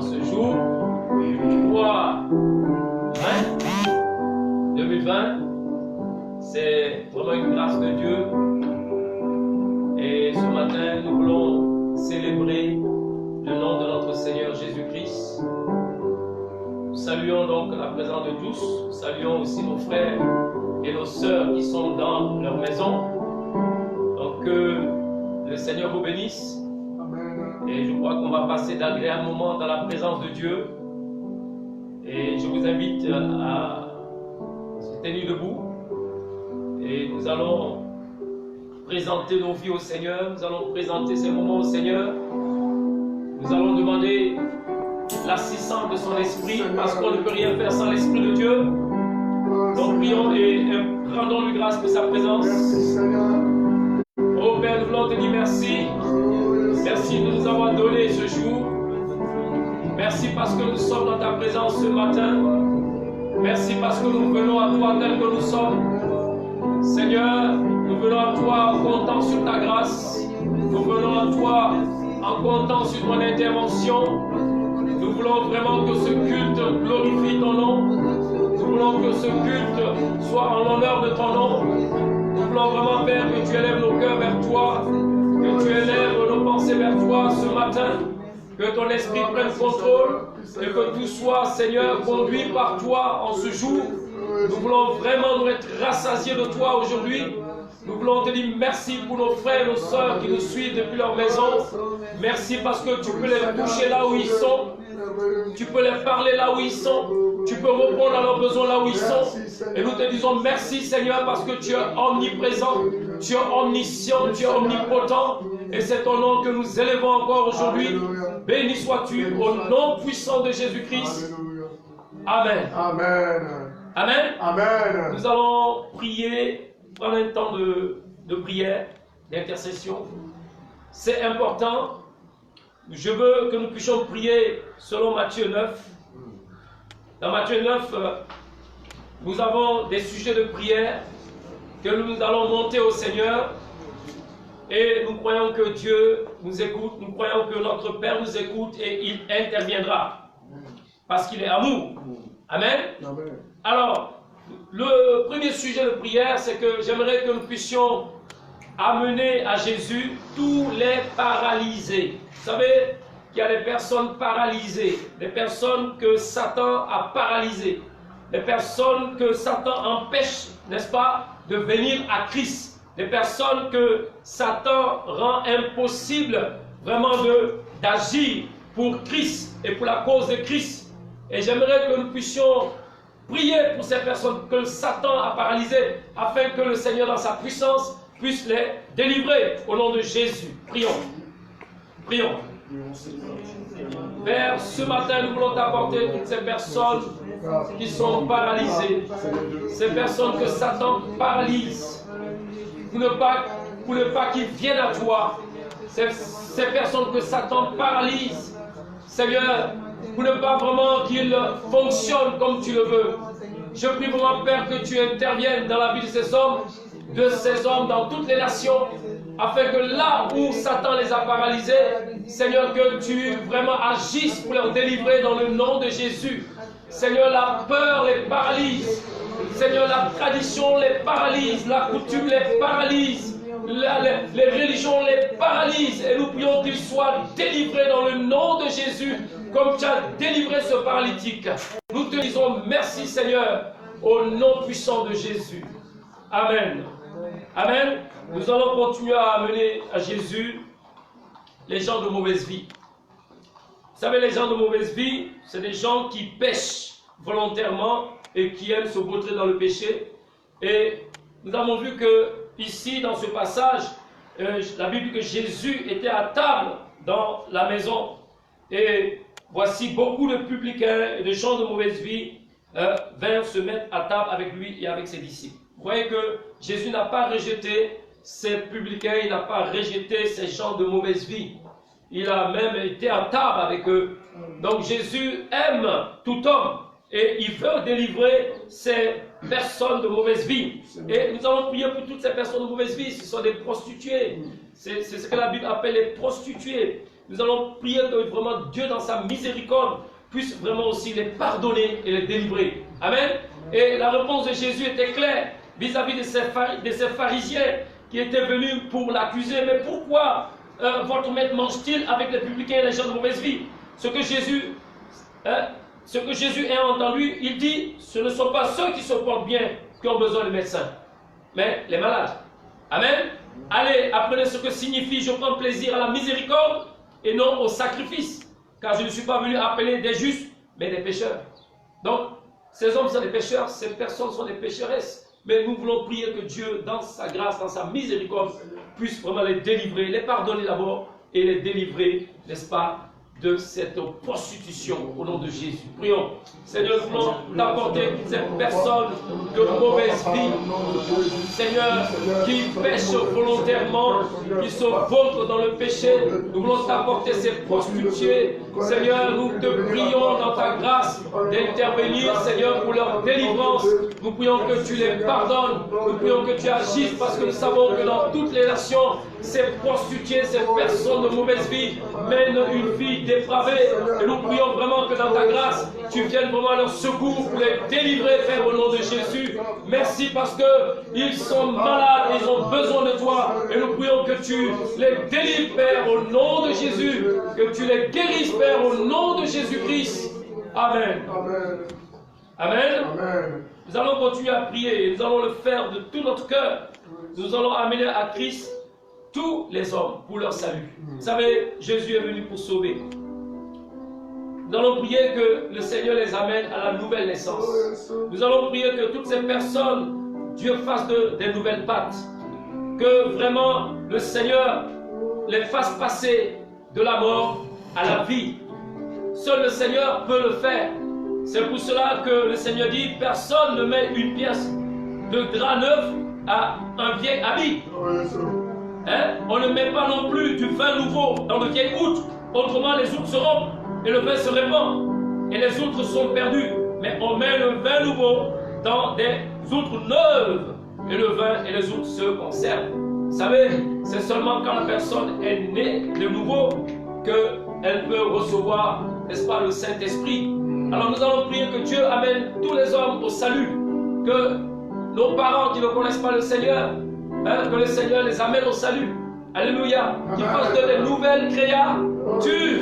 ce jour 3/20/2020. C'est vraiment une grâce de Dieu. Et ce matin, nous voulons célébrer le nom de notre Seigneur Jésus-Christ. Nous saluons donc la présence de tous. Nous saluons aussi nos frères et nos sœurs qui sont dans leur maison. Donc que le Seigneur vous bénisse. Et je crois qu'on va passer d'agréables moments dans la présence de Dieu. Et je vous invite à se tenir debout. Et nous allons présenter nos vies au Seigneur. Nous allons présenter ces moments au Seigneur. Nous allons demander l'assistance de son esprit, parce qu'on ne peut rien faire sans l'esprit de Dieu. Donc prions et rendons-lui grâce pour sa présence. Oh Père, nous voulons te dire merci. Merci de nous avoir donné ce jour. Merci parce que nous sommes dans ta présence ce matin. Merci parce que nous venons à toi tel que nous sommes. Seigneur, nous venons à toi en comptant sur ta grâce. Nous venons à toi en comptant sur ton intervention. Nous voulons vraiment que ce culte glorifie ton nom. Nous voulons que ce culte soit en l'honneur de ton nom. Nous voulons vraiment, Père, que tu élèves nos cœurs vers toi, que tu élèves nos pensées vers toi ce matin, que ton esprit prenne contrôle et que tout soit, Seigneur, conduit par toi en ce jour. Nous voulons vraiment nous être rassasiés de toi aujourd'hui. Nous voulons te dire merci pour nos frères et nos sœurs qui nous suivent depuis leur maison. Merci parce que tu peux les toucher là où ils sont. Tu peux les parler là où ils sont. Tu peux répondre à leurs besoins là où ils sont. Et nous te disons merci Seigneur parce que tu es omniprésent, tu es omniscient, tu es omnipotent. Et c'est ton nom que nous élevons encore aujourd'hui. Béni sois-tu au nom puissant de Jésus-Christ. Amen. Amen. Amen. Amen. Nous allons prier, prendre un temps de prière, d'intercession. C'est important. Je veux que nous puissions prier selon Matthieu 9. Dans Matthieu 9, nous avons des sujets de prière que nous allons monter au Seigneur. Et nous croyons que Dieu nous écoute, nous croyons que notre Père nous écoute et il interviendra. Parce qu'il est amour. Amen. Amen. Alors, le premier sujet de prière, c'est que j'aimerais que nous puissions amener à Jésus tous les paralysés. Vous savez qu'il y a des personnes paralysées, des personnes que Satan a paralysées, des personnes que Satan empêche, n'est-ce pas, de venir à Christ, des personnes que Satan rend impossible vraiment d'agir pour Christ et pour la cause de Christ. Et j'aimerais que nous puissions prier pour ces personnes que Satan a paralysées, afin que le Seigneur, dans sa puissance, puisse les délivrer au nom de Jésus. Prions. Prions. Père, ce matin, nous voulons t'apporter toutes ces personnes qui sont paralysées, ces personnes que Satan paralyse, pour ne pas qu'ils viennent à toi, ces personnes que Satan paralyse, Seigneur, pour ne pas vraiment qu'ils fonctionnent comme tu le veux. Je prie vraiment, Père, que tu interviennes dans la vie de ces hommes dans toutes les nations, afin que là où Satan les a paralysés, Seigneur, que tu vraiment agisses pour leur délivrer dans le nom de Jésus. Seigneur, la peur les paralyse. Seigneur, la tradition les paralyse, la coutume les paralyse, les religions les paralysent. Et nous prions qu'ils soient délivrés dans le nom de Jésus, comme tu as délivré ce paralytique. Nous te disons merci Seigneur, au nom puissant de Jésus. Amen. Amen. Nous allons continuer à amener à Jésus les gens de mauvaise vie. Vous savez, les gens de mauvaise vie, c'est des gens qui pêchent volontairement et qui aiment se vautrer dans le péché. Et nous avons vu que ici, dans ce passage, la Bible dit que Jésus était à table dans la maison. Et voici beaucoup de publicains et de gens de mauvaise vie vinrent se mettre à table avec lui et avec ses disciples. Vous voyez que Jésus n'a pas rejeté ces publicains, il n'a pas rejeté ces gens de mauvaise vie. Il a même été à table avec eux. Donc Jésus aime tout homme et il veut délivrer ces personnes de mauvaise vie. Et nous allons prier pour toutes ces personnes de mauvaise vie. Ce sont des prostituées. C'est ce que la Bible appelle les prostituées. Nous allons prier que vraiment Dieu, dans sa miséricorde, puisse vraiment aussi les pardonner et les délivrer. Amen. Et la réponse de Jésus était claire vis-à-vis de ces pharisiens qui étaient venus pour l'accuser. Mais pourquoi votre maître mange-t-il avec les publicains et les gens de mauvaise vie? Ce que Jésus a entendu, il dit, ce ne sont pas ceux qui se portent bien qui ont besoin de médecins, mais les malades. Amen. Allez, apprenez ce que signifie je prends plaisir à la miséricorde et non au sacrifice. Car je ne suis pas venu appeler des justes, mais des pécheurs. Donc, ces hommes sont des pécheurs, ces personnes sont des pécheresses. Mais nous voulons prier que Dieu, dans sa grâce, dans sa miséricorde, puisse vraiment les délivrer, les pardonner d'abord et les délivrer, n'est-ce pas, de cette prostitution au nom de Jésus. Prions. Seigneur, nous voulons t'apporter toutes ces personnes de mauvaise vie, Seigneur, qui pêchent volontairement, qui se vautrent dans le péché. Nous voulons t'apporter ces prostituées. Seigneur, nous te prions dans ta grâce d'intervenir, Seigneur, pour leur délivrance. Nous prions que tu les pardonnes. Nous prions que tu agisses parce que nous savons que dans toutes les nations, ces prostituées, ces personnes de mauvaise vie mènent une vie dépravée. Et nous prions vraiment que dans ta grâce, tu viennes vraiment à leur secours pour les délivrer, Père, au nom de Jésus. Merci parce qu'ils sont malades, ils ont besoin de toi. Et nous prions que tu les délivres, Père, au nom de Jésus. Que tu les guérisses, Père, au nom de Jésus-Christ. Amen. Amen. Amen. Nous allons continuer à prier et nous allons le faire de tout notre cœur. Nous allons amener à Christ tous les hommes pour leur salut. Vous savez, Jésus est venu pour sauver. Nous allons prier que le Seigneur les amène à la nouvelle naissance. Nous allons prier que toutes ces personnes, Dieu fasse des nouvelles pattes. Que vraiment le Seigneur les fasse passer de la mort à la vie. Seul le Seigneur peut le faire. C'est pour cela que le Seigneur dit, personne ne met une pièce de drap neuf à un vieil habit. On ne met pas non plus du vin nouveau dans le vieil outre, autrement les outres se rompent et le vin se répand et les outres sont perdus. Mais on met le vin nouveau dans des outres neuves et le vin et les outres se conservent. Vous savez, c'est seulement quand la personne est née de nouveau qu'elle peut recevoir, n'est-ce pas, le Saint-Esprit. Alors nous allons prier que Dieu amène tous les hommes au salut, que nos parents qui ne connaissent pas le Seigneur, que le Seigneur les amène au salut. Alléluia. Qu'ils fassent de nouvelles créatures.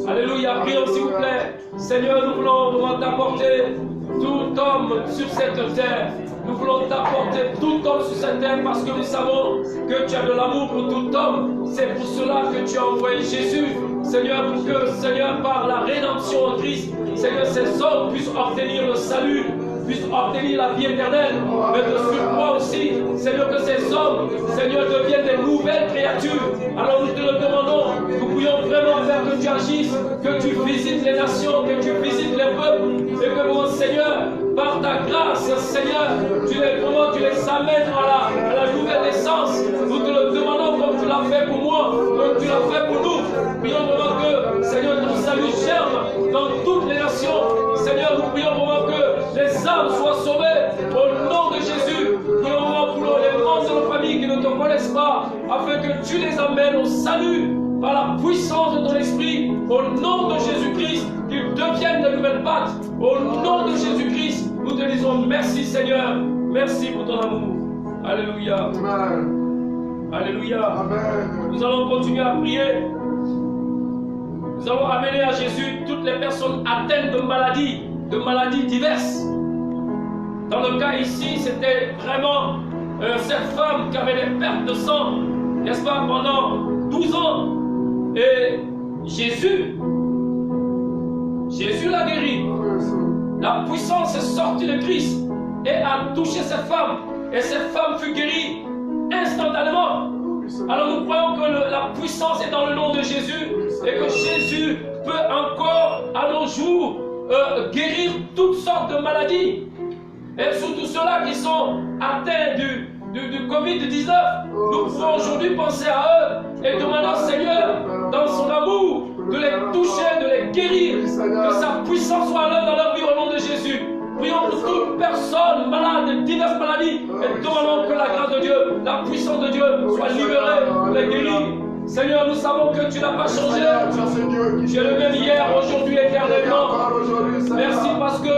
Alléluia. Prions s'il vous plaît. Seigneur, nous voulons vraiment t'apporter tout homme sur cette terre. Nous voulons t'apporter tout homme sur cette terre parce que nous savons que tu as de l'amour pour tout homme. C'est pour cela que tu as envoyé Jésus. Seigneur, pour que, Seigneur, par la rédemption en Christ, Seigneur, ces hommes puissent obtenir le salut, puissent obtenir la vie éternelle. Mais de surcroît aussi, Seigneur, que ces hommes, Seigneur, deviennent des nouvelles créatures. Alors nous te le demandons, nous prions vraiment faire que tu agisses, que tu visites les nations, que tu visites les peuples, et que mon Seigneur, par ta grâce, Seigneur, tu les amènes à la nouvelle naissance. Nous te le demandons comme tu l'as fait pour moi, comme tu l'as fait pour nous. Prions vraiment que, Seigneur, ton salut germe dans toutes les nations. Seigneur, nous prions vraiment que les âmes soient sauvées au nom de Jésus. Prions vraiment pour les membres de nos familles qui ne te connaissent pas, afin que tu les amènes au salut par la puissance de ton esprit, au nom de Jésus-Christ, qu'ils deviennent de nouvelles pattes. Au nom de Jésus-Christ, nous te disons merci Seigneur, merci pour ton amour. Alléluia. Amen. Alléluia. Amen. Nous allons continuer à prier. Nous allons amener à Jésus toutes les personnes atteintes de maladies diverses. Dans le cas ici, c'était vraiment cette femme qui avait des pertes de sang, n'est-ce pas, pendant 12 ans. Et Jésus l'a guéri. La puissance est sortie de Christ et a touché cette femme. Et cette femme fut guérie instantanément. Alors nous croyons que la puissance est dans le nom de Jésus et que Jésus peut encore à nos jours guérir toutes sortes de maladies. Et surtout ceux-là qui sont atteints du Covid-19, nous pouvons aujourd'hui penser à eux et demander au Seigneur, dans son amour, de les toucher, de les guérir, que sa puissance soit là dans leur vie au nom de Jésus. Prions pour toute personne malade de diverses maladies et demandons que la grâce de Dieu, la puissance de Dieu soit libérée pour les guérir. Seigneur, nous savons que tu n'as pas changé. Tu es le même hier, aujourd'hui, éternellement. Merci parce que,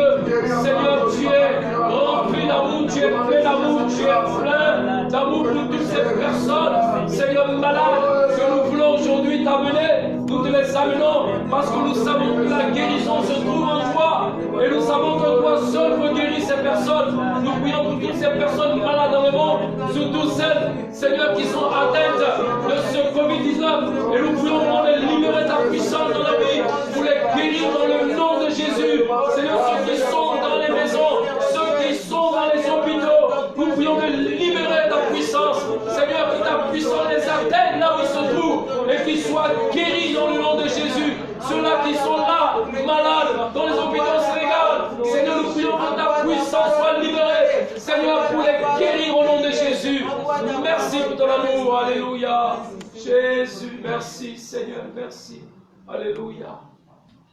Seigneur, tu es rempli d'amour, tu es plein d'amour, tu es plein d'amour pour toutes ces personnes, Seigneur, malades, que nous voulons aujourd'hui t'amener. Nous te les amenons parce que nous savons que la guérison se trouve en toi. Et nous savons que toi seul peux guérir ces personnes. Nous prions pour toutes ces personnes malades dans le monde, surtout celles, Seigneur, qui sont atteintes de ce Covid-19. Et nous prions pour les libérer ta puissance dans la vie, pour les guérir dans le nom de Jésus. Seigneur, ceux qui sont dans les maisons, ceux qui sont dans les hôpitaux, nous prions de libérer ta puissance. Seigneur, que ta puissance les atteigne là où ils se trouvent et qu'ils soient guéris dans le nom de Jésus. Ceux-là qui sont là, malades, dans les hôpitaux au Sénégal, Seigneur, nous prions que ta puissance soit libérée. Seigneur, pour les guérir au nom de Jésus. Merci pour ton amour. Alléluia. Jésus, merci Seigneur, merci. Alléluia.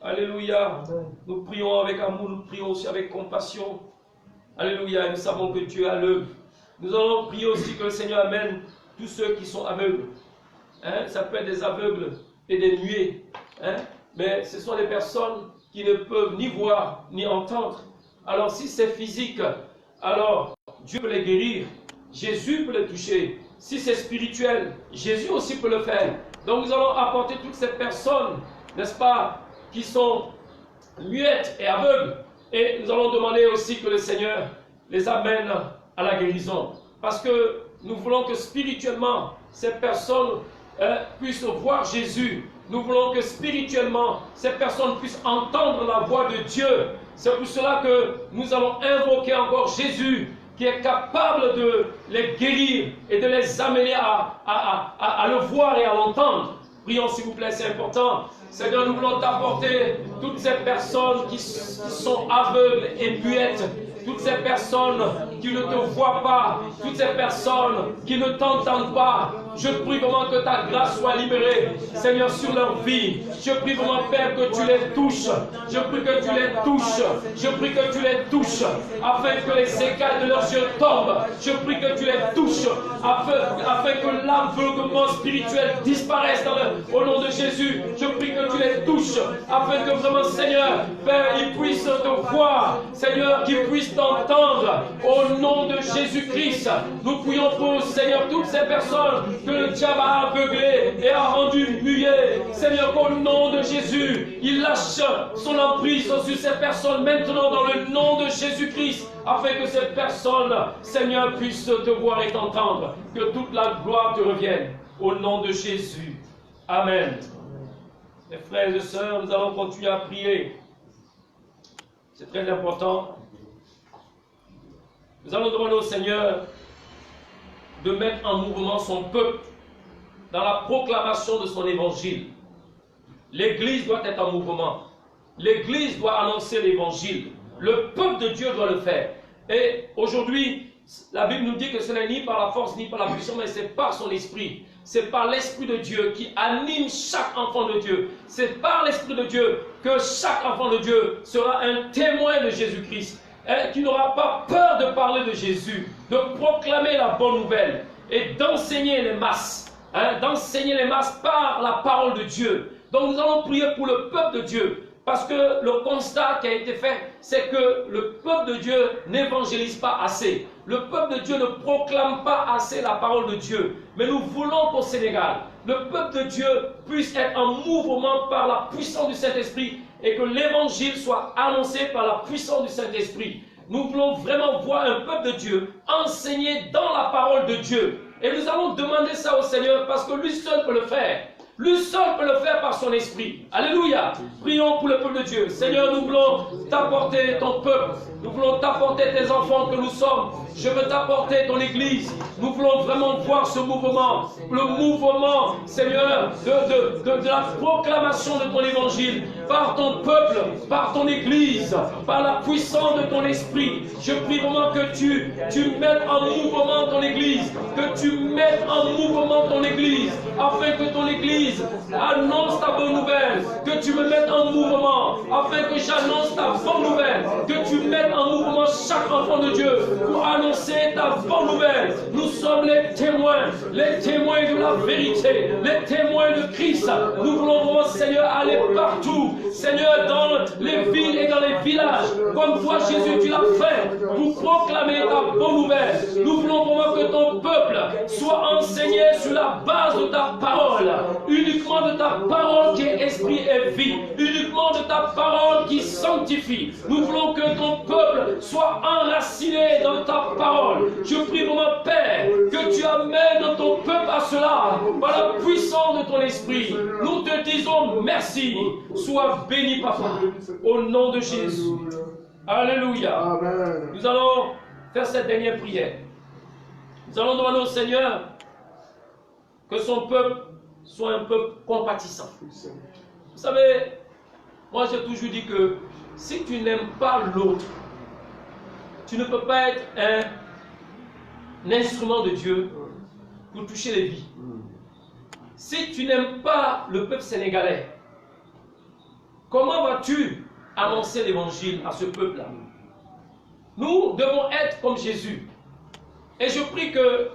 Alléluia. Nous prions avec amour, nous prions aussi avec compassion. Alléluia. Nous savons que Dieu a l'œuvre. Nous allons prier aussi que le Seigneur amène tous ceux qui sont aveugles. Ça peut être des aveugles et des muets. Mais ce sont des personnes qui ne peuvent ni voir ni entendre. Alors si c'est physique, alors Dieu peut les guérir. Jésus peut les toucher. Si c'est spirituel, Jésus aussi peut le faire. Donc nous allons apporter toutes ces personnes, n'est-ce pas, qui sont muettes et aveugles. Et nous allons demander aussi que le Seigneur les amène à la guérison. Parce que nous voulons que spirituellement, ces personnes puissent voir Jésus. Nous voulons que spirituellement, ces personnes puissent entendre la voix de Dieu. C'est pour cela que nous allons invoquer encore Jésus, qui est capable de les guérir et de les amener à le voir et à l'entendre. Prions s'il vous plaît, c'est important. Seigneur, nous voulons t'apporter toutes ces personnes qui sont aveugles et muettes. Toutes ces personnes qui ne te voient pas, toutes ces personnes qui ne t'entendent pas, je prie vraiment que ta grâce soit libérée, Seigneur, sur leur vie. Je prie vraiment, Père, que tu les touches. Je prie que tu les touches. Je prie que tu les touches, afin que les écailles de leurs yeux tombent. Je prie que tu les touches, afin que l'aveuglement spirituel disparaisse au nom de Jésus. Je prie que tu les touches, afin que vraiment, Seigneur, Père, ils puissent te voir, Seigneur, qu'ils puissent t'entendre au nom de Jésus-Christ. Nous prions pour, Seigneur, toutes ces personnes que le diable a aveuglées et a rendues muettes. Seigneur, qu'au nom de Jésus, il lâche son emprise sur ces personnes maintenant dans le nom de Jésus-Christ, afin que ces personnes, Seigneur, puissent te voir et t'entendre. Que toute la gloire te revienne au nom de Jésus. Amen. Mes frères et sœurs, nous allons continuer à prier. C'est très important. Nous allons demander au Seigneur de mettre en mouvement son peuple dans la proclamation de son évangile. L'Église doit être en mouvement. L'Église doit annoncer l'évangile. Le peuple de Dieu doit le faire. Et aujourd'hui, la Bible nous dit que ce n'est ni par la force ni par la puissance, mais c'est par son esprit. C'est par l'Esprit de Dieu qui anime chaque enfant de Dieu. C'est par l'Esprit de Dieu que chaque enfant de Dieu sera un témoin de Jésus-Christ, qui n'aura pas peur de parler de Jésus, de proclamer la bonne nouvelle et d'enseigner les masses, d'enseigner les masses par la parole de Dieu. Donc nous allons prier pour le peuple de Dieu, parce que le constat qui a été fait, c'est que le peuple de Dieu n'évangélise pas assez. Le peuple de Dieu ne proclame pas assez la parole de Dieu. Mais nous voulons qu'au Sénégal, le peuple de Dieu puisse être en mouvement par la puissance du Saint-Esprit et que l'évangile soit annoncé par la puissance du Saint-Esprit. Nous voulons vraiment voir un peuple de Dieu enseigner dans la parole de Dieu. Et nous allons demander ça au Seigneur parce que lui seul peut le faire. Lui seul peut le faire par son esprit. Alléluia. Prions pour le peuple de Dieu. Seigneur, nous voulons t'apporter ton peuple. Nous voulons t'apporter tes enfants que nous sommes. Je veux t'apporter ton église. Nous voulons vraiment voir ce mouvement. Le mouvement, Seigneur, de la proclamation de ton évangile. Par ton peuple, par ton église, par la puissance de ton esprit. Je prie vraiment que tu mettes en mouvement ton église. Que tu mettes en mouvement ton église. afin que ton Église annonce ta bonne nouvelle, que tu me mettes en mouvement, afin que j'annonce ta bonne nouvelle, que tu mettes en mouvement chaque enfant de Dieu pour annoncer ta bonne nouvelle. Nous sommes les témoins de la vérité, les témoins de Christ. Nous voulons vraiment, Seigneur, aller partout, Seigneur, dans les villes et dans les villages, comme toi, Jésus, tu l'as fait, pour proclamer ta bonne nouvelle. Nous voulons vraiment que ton peuple soit enseigné sur la base de ta parole, uniquement de ta parole qui est esprit et vie, uniquement de ta parole qui sanctifie. Nous voulons que ton peuple soit enraciné dans ta parole. Je prie vraiment, Père, que tu amènes ton peuple à cela par la puissance de ton esprit. Nous te disons merci. Sois béni, Papa, au nom de Jésus. Alléluia. Amen. Nous allons faire cette dernière prière. Nous allons demander au Seigneur que son peuple soit un peuple compatissant. Vous savez, moi j'ai toujours dit que si tu n'aimes pas l'autre, tu ne peux pas être un instrument de Dieu pour toucher les vies. Si tu n'aimes pas le peuple sénégalais, comment vas-tu annoncer l'évangile à ce peuple-là? Nous devons être comme Jésus. Et je prie que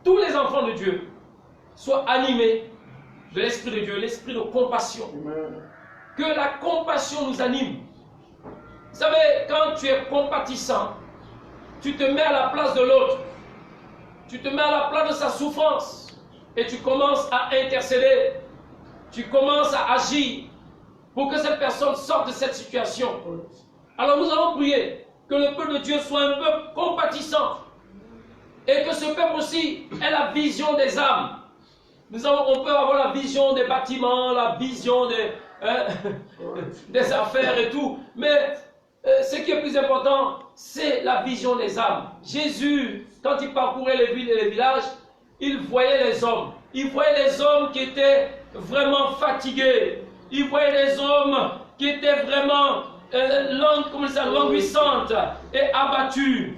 tous les enfants de Dieu soient animés de l'Esprit de Dieu, l'esprit de compassion. Que la compassion nous anime. Vous savez, quand tu es compatissant, tu te mets à la place de l'autre. Tu te mets à la place de sa souffrance. Et tu commences à intercéder. Tu commences à agir pour que cette personne sorte de cette situation. Alors nous allons prier que le peuple de Dieu soit un peuple compatissant. Et que ce peuple aussi ait la vision des âmes. On peut avoir la vision des bâtiments, la vision des affaires et tout. Mais ce qui est plus important, c'est la vision des âmes. Jésus, quand il parcourait les villes et les villages, il voyait les hommes. Il voyait les hommes qui étaient vraiment fatigués. Il voyait les hommes qui étaient vraiment languissantes et abattus.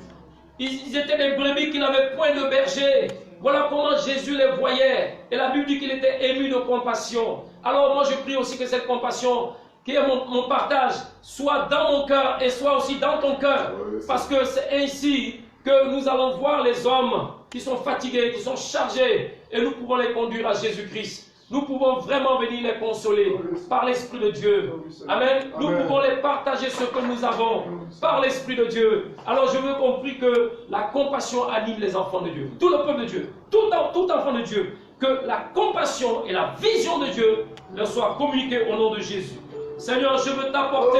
Ils étaient des brebis qui n'avaient point de berger. Voilà comment Jésus les voyait. Et la Bible dit qu'il était ému de compassion. Alors moi je prie aussi que cette compassion, qui est mon partage, soit dans mon cœur et soit aussi dans ton cœur. Parce que c'est ainsi que nous allons voir les hommes qui sont fatigués, qui sont chargés, et nous pouvons les conduire à Jésus-Christ. Nous pouvons vraiment venir les consoler par l'Esprit de Dieu. Amen. Nous pouvons les partager ce que nous avons par l'Esprit de Dieu. Alors je veux compris que la compassion anime les enfants de Dieu. Tout le peuple de Dieu, tout enfant de Dieu. Que la compassion et la vision de Dieu leur soient communiquées au nom de Jésus. Seigneur, je veux t'apporter,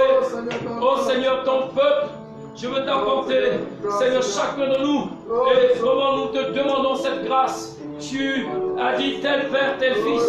oh Seigneur, ton peuple. Je veux t'apporter, Seigneur, chacun de nous. Et vraiment nous te demandons cette grâce. Tu as dit tel Père, tel Fils.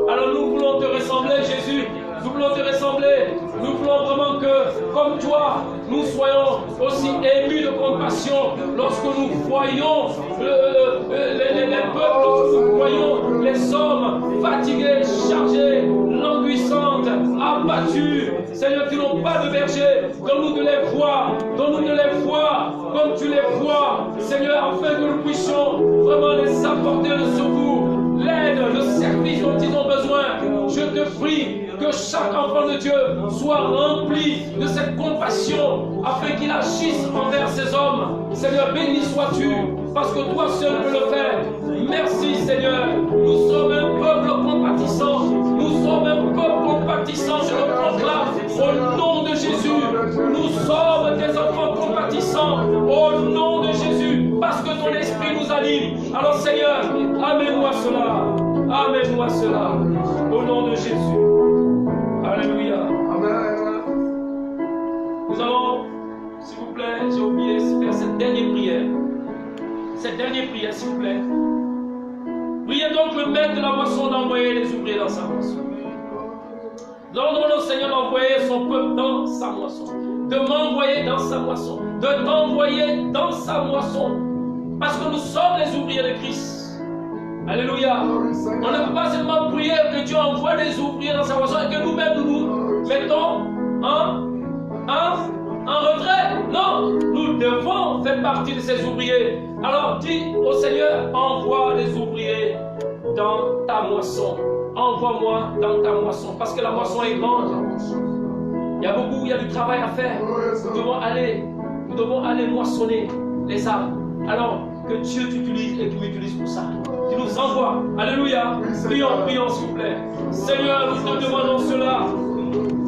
Alors nous voulons te ressembler, Jésus. Nous voulons te ressembler. Nous voulons vraiment que, comme toi, nous soyons aussi émus de compassion lorsque nous voyons les peuples, lorsque nous voyons les hommes fatigués, chargés, languissantes, abattus. Seigneur, qui n'ont pas de berger. Donne-nous de les voir. Donne-nous de les voir comme tu les vois. Seigneur, afin que nous puissions vraiment les apporter le secours, l'aide, le service dont ils ont besoin. Je te prie que chaque enfant de Dieu soit rempli de cette compassion afin qu'il agisse envers ces hommes. Seigneur, béni sois-tu, parce que toi seul peux le faire. Merci Seigneur. Nous sommes un peuple compatissant. Nous sommes un peuple compatissant, je le proclame au nom de Jésus. Nous sommes des enfants compatissants au nom de Jésus, parce que ton esprit nous anime. Alors Seigneur, amène-moi cela. Amène-moi cela. Au nom de Jésus. Alléluia. Amen. Nous allons, s'il vous plaît, j'ai oublié de faire cette dernière prière. Cette dernière prière, s'il vous plaît. Priez donc le maître de la moisson d'envoyer les ouvriers dans sa moisson. Nous allons demander au Seigneur d'envoyer son peuple dans sa moisson. De m'envoyer dans sa moisson. De t'envoyer dans sa moisson. Parce que nous sommes les ouvriers de Christ. Alléluia. On ne peut pas seulement prier que Dieu envoie des ouvriers dans sa moisson et que nous-mêmes nous mettons en retrait. Non, nous devons faire partie de ces ouvriers. Alors dis au Seigneur, envoie des ouvriers dans ta ta moisson. Envoie-moi dans ta moisson, parce que la moisson est grande. Il y a du travail à faire. Nous devons aller moissonner les âmes. Alors que Dieu t'utilise et qu'il m'utilise pour ça. Tu nous envoies. Alléluia. Prions s'il vous plaît. Seigneur, nous te demandons cela.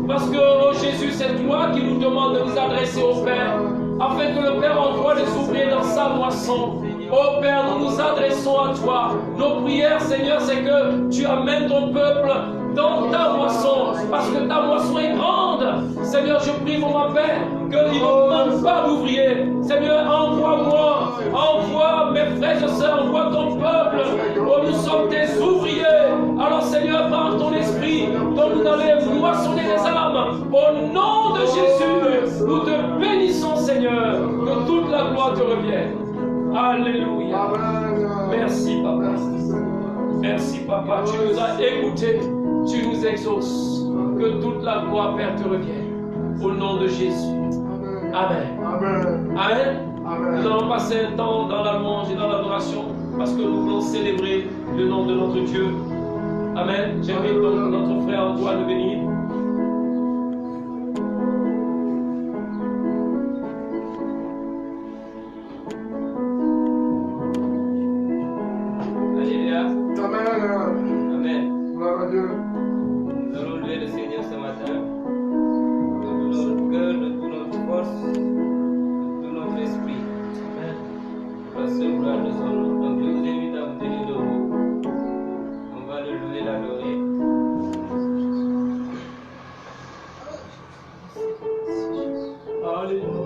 Parce que, oh Jésus, c'est toi qui nous demande de nous adresser au Père, afin que le Père envoie les ouvriers dans sa moisson. Oh Père, nous nous adressons à toi. Nos prières, Seigneur, c'est que tu amènes ton peuple dans ta moisson, parce que ta moisson est grande. Seigneur, je prie pour ma Père, qu'il ne manque pas d'ouvriers. Seigneur, envoie-moi, envoie mes frères et sœurs, envoie ton peuple. Oh, nous sommes tes ouvriers. Alors Seigneur, par ton esprit, donne-nous d'aller moissonner les âmes. Au nom de Jésus, nous te bénissons, Seigneur, que toute la gloire te revienne. Alléluia. Merci, Papa. Merci, Papa. Tu nous as écoutés. Tu nous exauces. Que toute la gloire, Père, te revienne. Au nom de Jésus. Amen. Amen. Nous allons passer un temps dans la louange et dans l'adoration parce que nous voulons célébrer le nom de notre Dieu. Amen. J'invite donc notre frère Antoine de venir. Alléluia. Amen. Gloire à Dieu. Nous allons louer le Seigneur ce matin, de tout notre cœur, de toute notre force, de tout notre esprit. Amen. Pour la seule gloire de son nom. Donc je vous invite à vous tenir debout. On va le louer, l'adorer. Alléluia.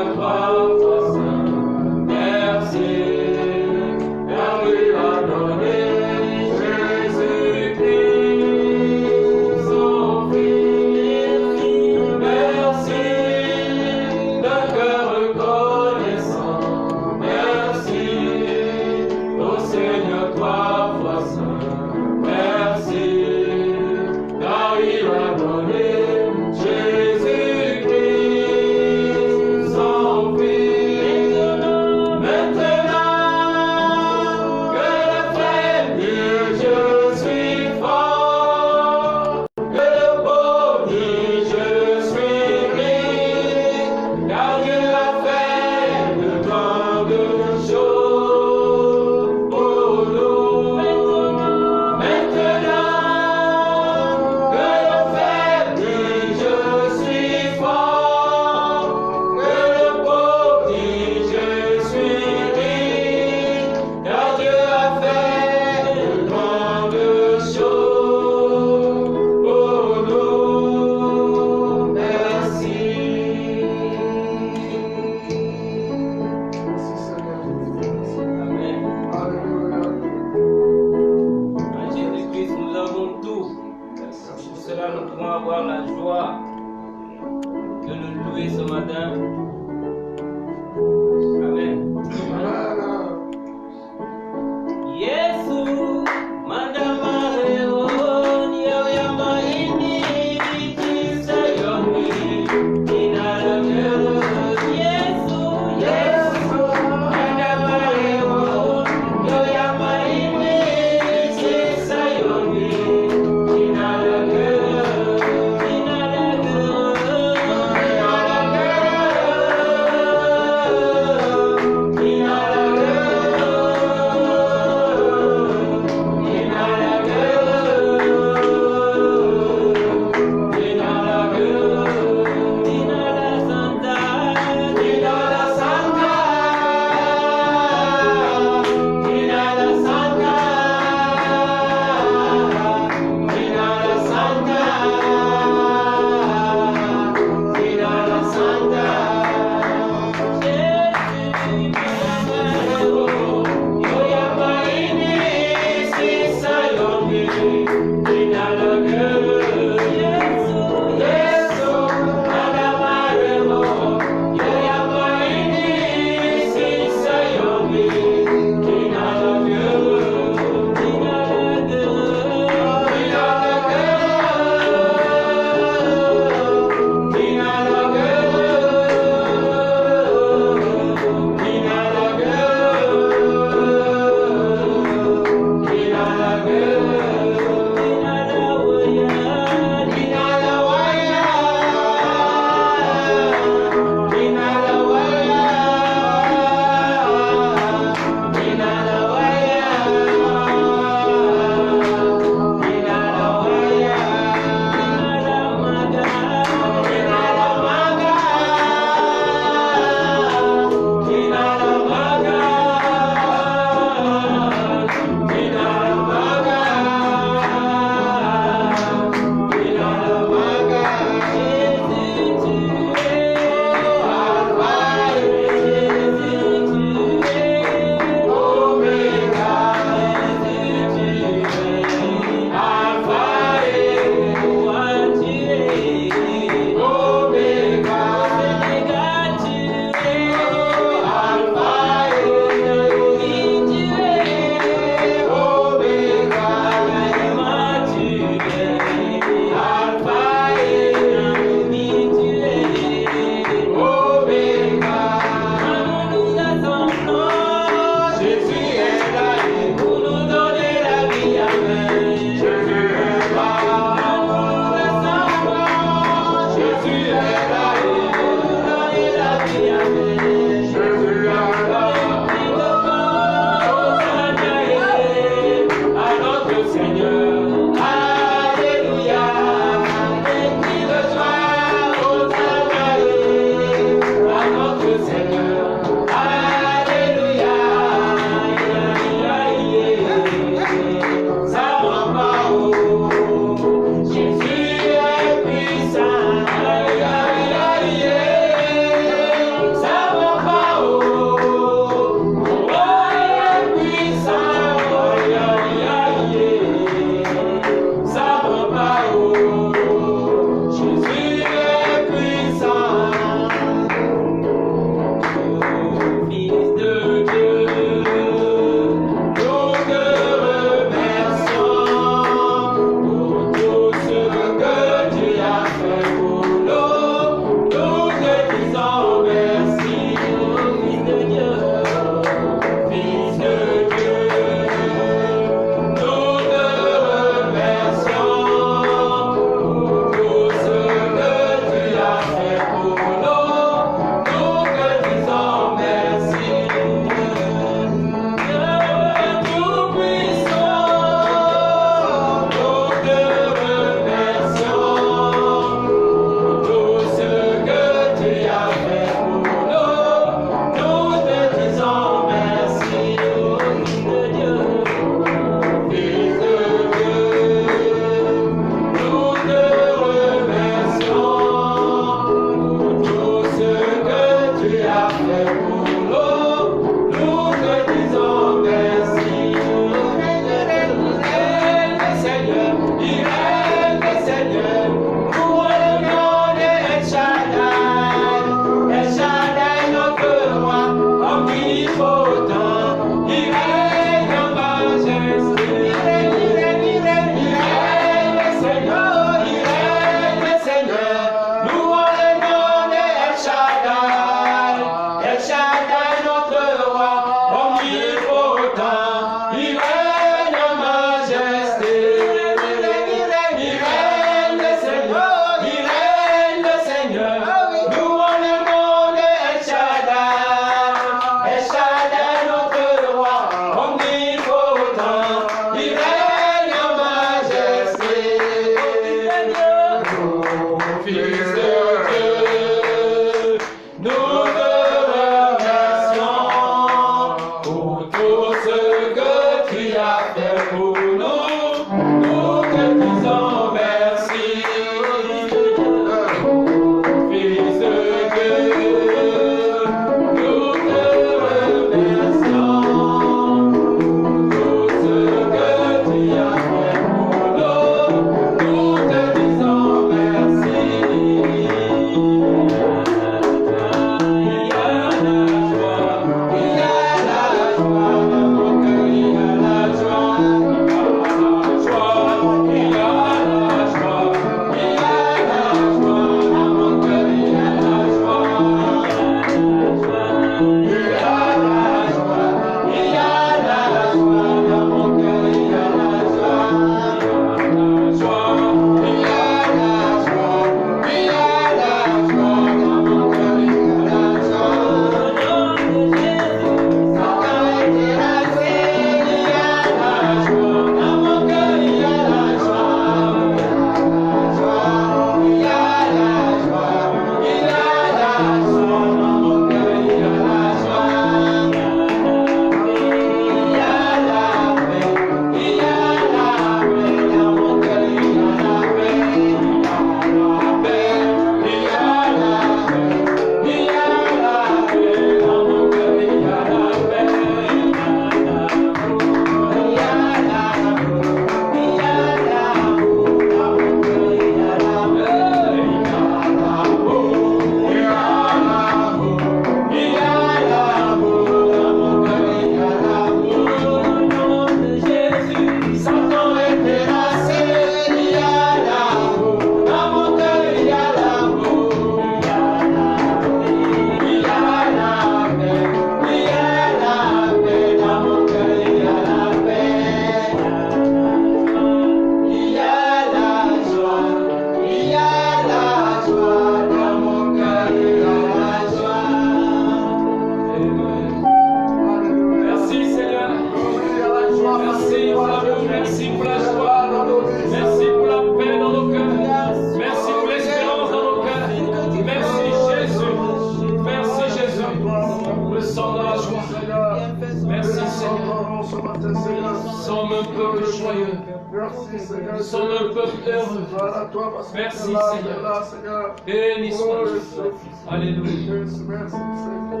un peuple joyeux. Merci Seigneur. Nous sommes un peuple heureux. Voilà toi parce que Merci tu es là, Seigneur. Seigneur. Béni soit Oh, Dieu. Jésus. Alléluia. Merci, merci Seigneur.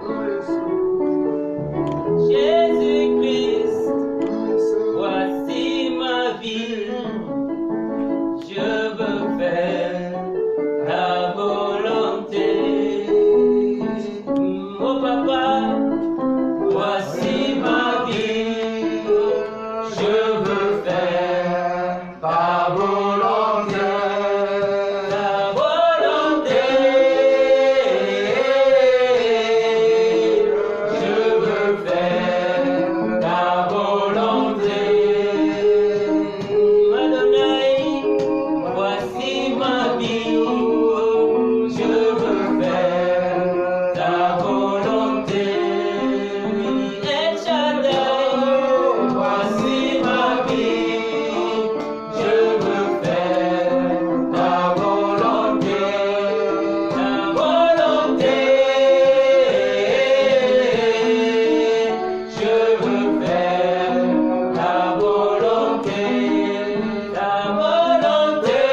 Oh, Jésus. Jésus-Christ, Oh, Jésus. voici ma vie. Je veux faire ta volonté. Oh papa, voici ma vie. Je veux faire ta volonté. Ta volonté. Je veux faire ta volonté. Adonai, voici ma vie. Je veux faire ta volonté. El Shaddai, voici ma vie. Je veux faire ta volonté. Ta volonté. Je veux faire ta volonté. Ta volonté.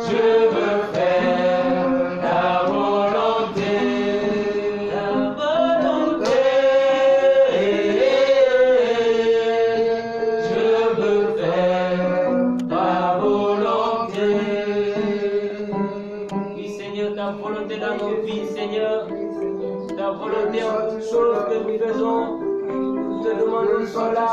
Je veux faire ta volonté. Ta volonté. Je veux faire ta volonté. Oui, Seigneur, ta volonté dans nos vies, Seigneur. Ta volonté en toutes choses que nous faisons. Nous te demandons cela.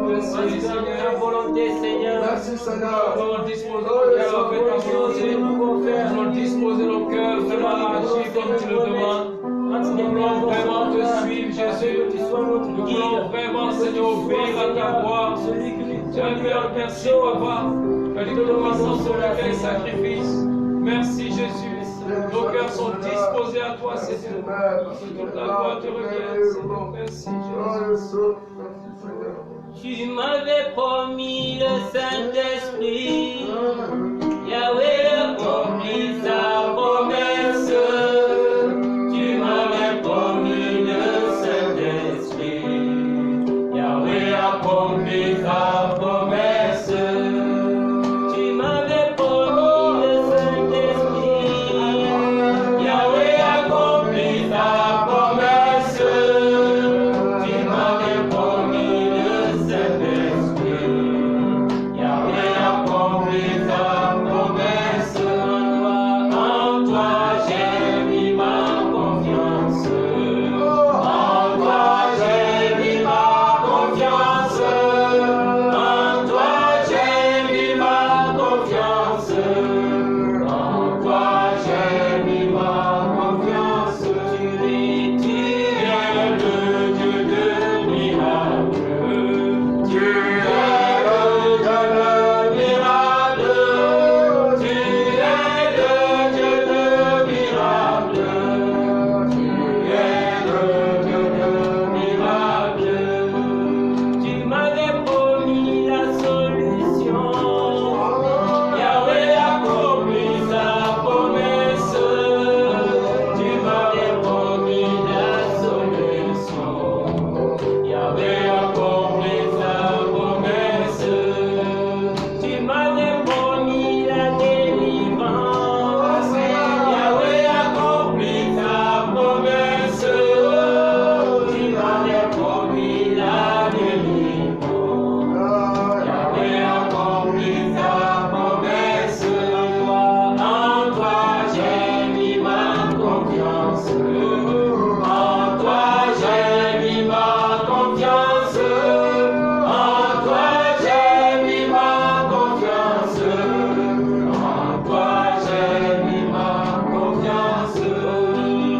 Merci Ta Seigneur. volonté, Seigneur. Merci Seigneur. Nous allons disposer nos cœurs, fais ta volonté. Nous allons disposer nos cœurs, fais-moi agir comme tu le demandes. Nous voulons vraiment te suivre, Jésus. Nous voulons vraiment, Seigneur, obéir à ta voix. Tu as un cœur, merci, Papa. Tu as dit que nous passons sur le quel sacrifice. Merci, Jésus. Nos cœurs sont disposés à toi, Seigneur. Que la gloire te revienne, Seigneur. Merci, Jésus. Tu m'avais promis le Saint-Esprit. Yahweh accomplit sa promesse. Tu m'avais promis le Saint-Esprit. Yahweh accomplit sa promesse. Tu m'avais promis le Saint-Esprit. Yahweh accomplit sa promesse. Tu m'avais promis le Saint-Esprit. Yahweh accomplit sa promesse. En toi j'ai mis ma confiance. En toi j'ai mis ma confiance. En toi j'ai mis ma confiance. En toi j'ai mis ma confiance. Tu es le Dieu de miracles. Tu es le Dieu de miracles. Tu es le Dieu de miracles. Tu es le Dieu de miracles. Tu m'avais promis la solution. Yahweh accomplit sa promesse. Tu m'avais promis la solution. Yahweh accomplit sa promesse. Tu m'avais promis la délivrance. Yahweh accomplit sa promesse. Tu m'avais promis la délivrance. Yahweh accomplit sa promesse. En toi j'ai mis ma confiance. En toi j'ai mis ma confiance. En toi j'ai mis ma confiance. En toi j'ai mis ma confiance.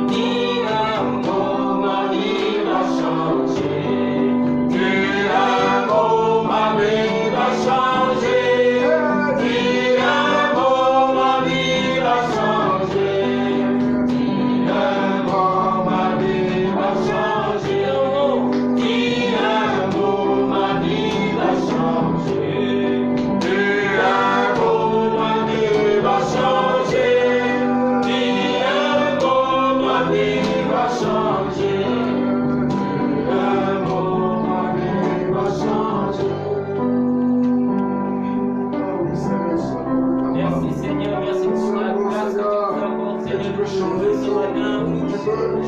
Dis un mot, ma vie va changer. Dis un mot, ma vie va changer. Dis un mot, ma vie va changer. Dis un mot, ma vie va changer. Dis un mot, ma vie va changer. Dis un mot, ma vie va changer. Dis un mot, ma vie va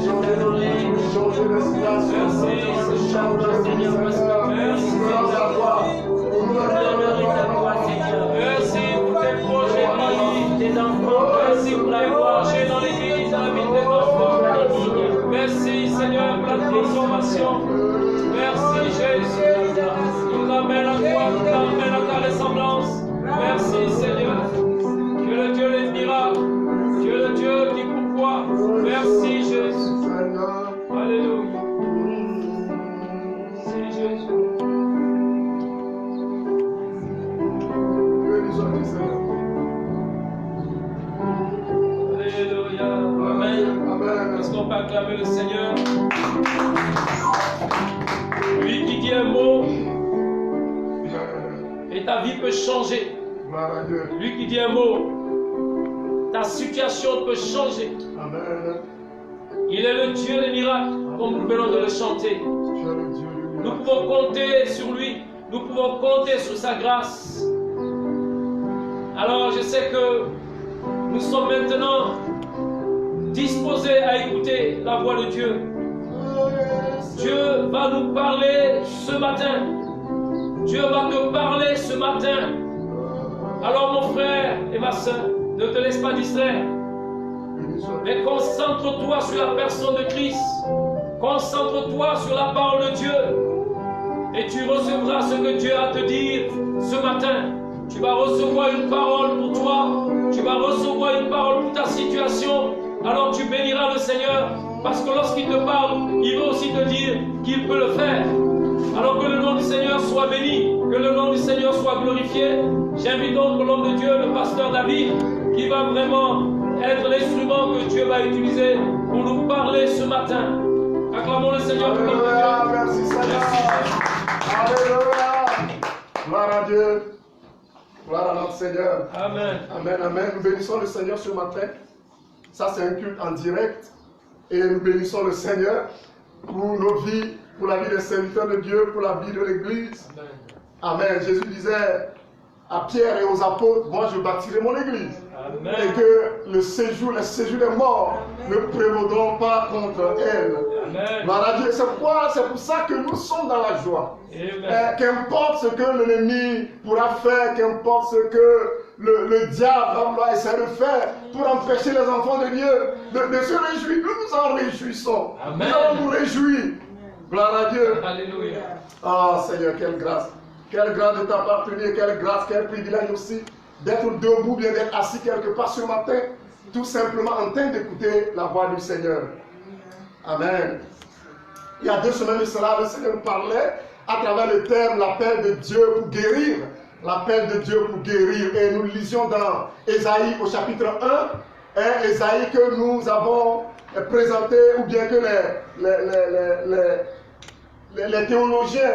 changer les situations. Merci, Seigneur, parce que merci, Merci pour tes projets dans la vie tes enfants. Merci pour les projets dans l'église, dans la vie de tes enfants. Merci Seigneur pour la transformation. Merci Jésus. Nous ramène à toi, nous ramène à ta ressemblance. Merci Seigneur. Tu es le Dieu des miracles. Tu es le Dieu qui pourvoit. Merci Jésus. Alléluia. Merci Jésus. Alléluia. Amen. Est-ce qu'on peut acclamer le Seigneur? Lui qui dit un mot et ta vie peut changer. Lui qui dit un mot, ta situation peut changer. Amen. Il est le Dieu des miracles, comme nous venons de le chanter. Nous pouvons compter sur lui. Nous pouvons compter sur sa grâce. Alors je sais que nous sommes maintenant disposés à écouter la voix de Dieu. Dieu va nous parler ce matin. Dieu va te parler ce matin. Alors mon frère et ma soeur, ne te laisse pas distraire. Mais concentre-toi sur la personne de Christ. Concentre-toi sur la parole de Dieu. Et tu recevras ce que Dieu a à te dire ce matin. Tu vas recevoir une parole pour toi. Tu vas recevoir une parole pour ta situation. Alors tu béniras le Seigneur. Parce que lorsqu'il te parle, il veut aussi te dire qu'il peut le faire. Alors que le nom du Seigneur soit béni. Que le nom du Seigneur soit glorifié. J'invite donc l'homme de Dieu, le pasteur David, qui va vraiment être l'instrument que Dieu va utiliser pour nous parler ce matin. Acclamons le Seigneur pour l'homme de Dieu. Merci Seigneur. Alléluia. Gloire à Dieu. Gloire à notre Seigneur. Amen. Amen, amen. Nous bénissons le Seigneur ce matin. Ça, c'est un culte en direct. Et nous bénissons le Seigneur pour nos vies, pour la vie des serviteurs de Dieu, pour la vie de l'Église. Amen. Jésus disait à Pierre et aux apôtres, moi je bâtirai mon Église. Amen. Et que le séjour des morts ne prévaudront pas contre elle. Amen. Gloire à Dieu. C'est pour ça que nous sommes dans la joie. Qu'importe ce que l'ennemi pourra faire, qu'importe ce que le diable va essayer de faire pour empêcher les enfants de Dieu de se réjouir, nous nous en réjouissons. Amen. Nous allons nous réjouir. Gloire à Dieu. Alléluia. Ah Seigneur, quelle grâce. Quelle grâce de t'appartenir, quelle grâce, quel privilège aussi d'être debout, bien d'être assis quelque part ce matin, tout simplement en train d'écouter la voix du Seigneur. Amen. Il y a 2 semaines de cela, le Seigneur nous parlait à travers le terme l'appel de Dieu pour guérir. L'appel de Dieu pour guérir. Et nous lisions dans Ésaïe au chapitre 1, Ésaïe que nous avons présenté, ou bien que les théologiens,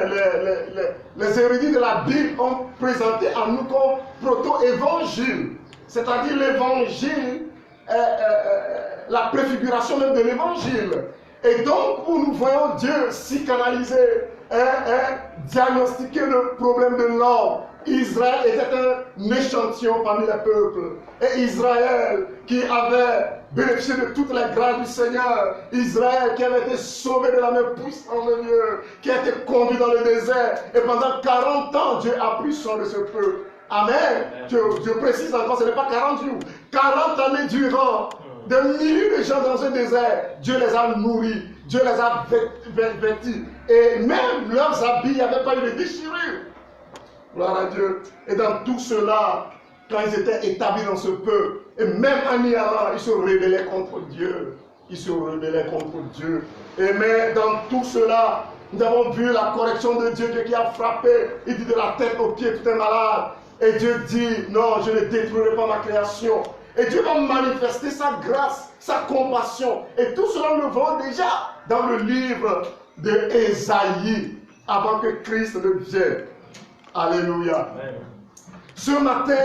les érudits de la Bible ont présenté à nous comme proto-évangile. C'est-à-dire l'évangile, la préfiguration même de l'évangile. Et donc, où nous voyons Dieu psychanalyser, diagnostiquer le problème de l'homme. Israël était un échantillon parmi les peuples. Et Israël qui avait bénéficié de toutes les grâces du Seigneur. Israël qui avait été sauvé de la main puissante de Dieu. Qui a été conduit dans le désert. Et pendant 40 ans, Dieu a pris soin de ce peuple. Amen. Je précise encore, ce n'est pas 40 jours. 40 années durant. Des milliers de gens dans un désert. Dieu les a nourris. Dieu les a vêtis. Et même leurs habits, il n'y avait pas eu de déchirure. Gloire à Dieu. Et dans tout cela, quand ils étaient établis dans ce peuple, et même en y allant, ils se rebellaient contre Dieu. Ils se rebellaient contre Dieu. Et mais dans tout cela, nous avons vu la correction de Dieu, Dieu qui a frappé. Il dit de la tête aux pieds, tout est malade. Et Dieu dit, non, je ne détruirai pas ma création. Et Dieu va manifester sa grâce, sa compassion. Et tout cela, nous le voyons déjà dans le livre de Ésaïe, avant que Christ ne vienne. Alléluia. Amen. Ce matin,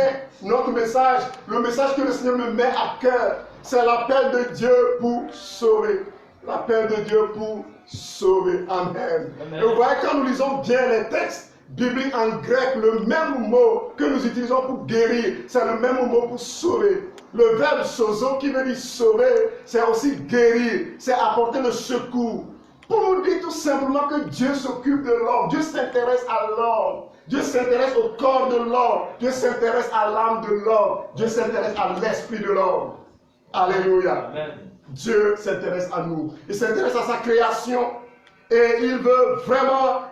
notre message, le message que le Seigneur me met à cœur, c'est l'appel de Dieu pour sauver. L'appel de Dieu pour sauver. Amen. Amen. Et vous voyez, quand nous lisons bien les textes, biblique en grec, le même mot que nous utilisons pour guérir, c'est le même mot pour sauver. Le verbe sozo qui veut dire sauver, c'est aussi guérir, c'est apporter le secours. Pour nous dire tout simplement que Dieu s'occupe de l'homme, Dieu s'intéresse à l'homme, Dieu s'intéresse au corps de l'homme, Dieu s'intéresse à l'âme de l'homme, Dieu s'intéresse à l'esprit de l'homme. Alléluia. Amen. Dieu s'intéresse à nous, il s'intéresse à sa création et il veut vraiment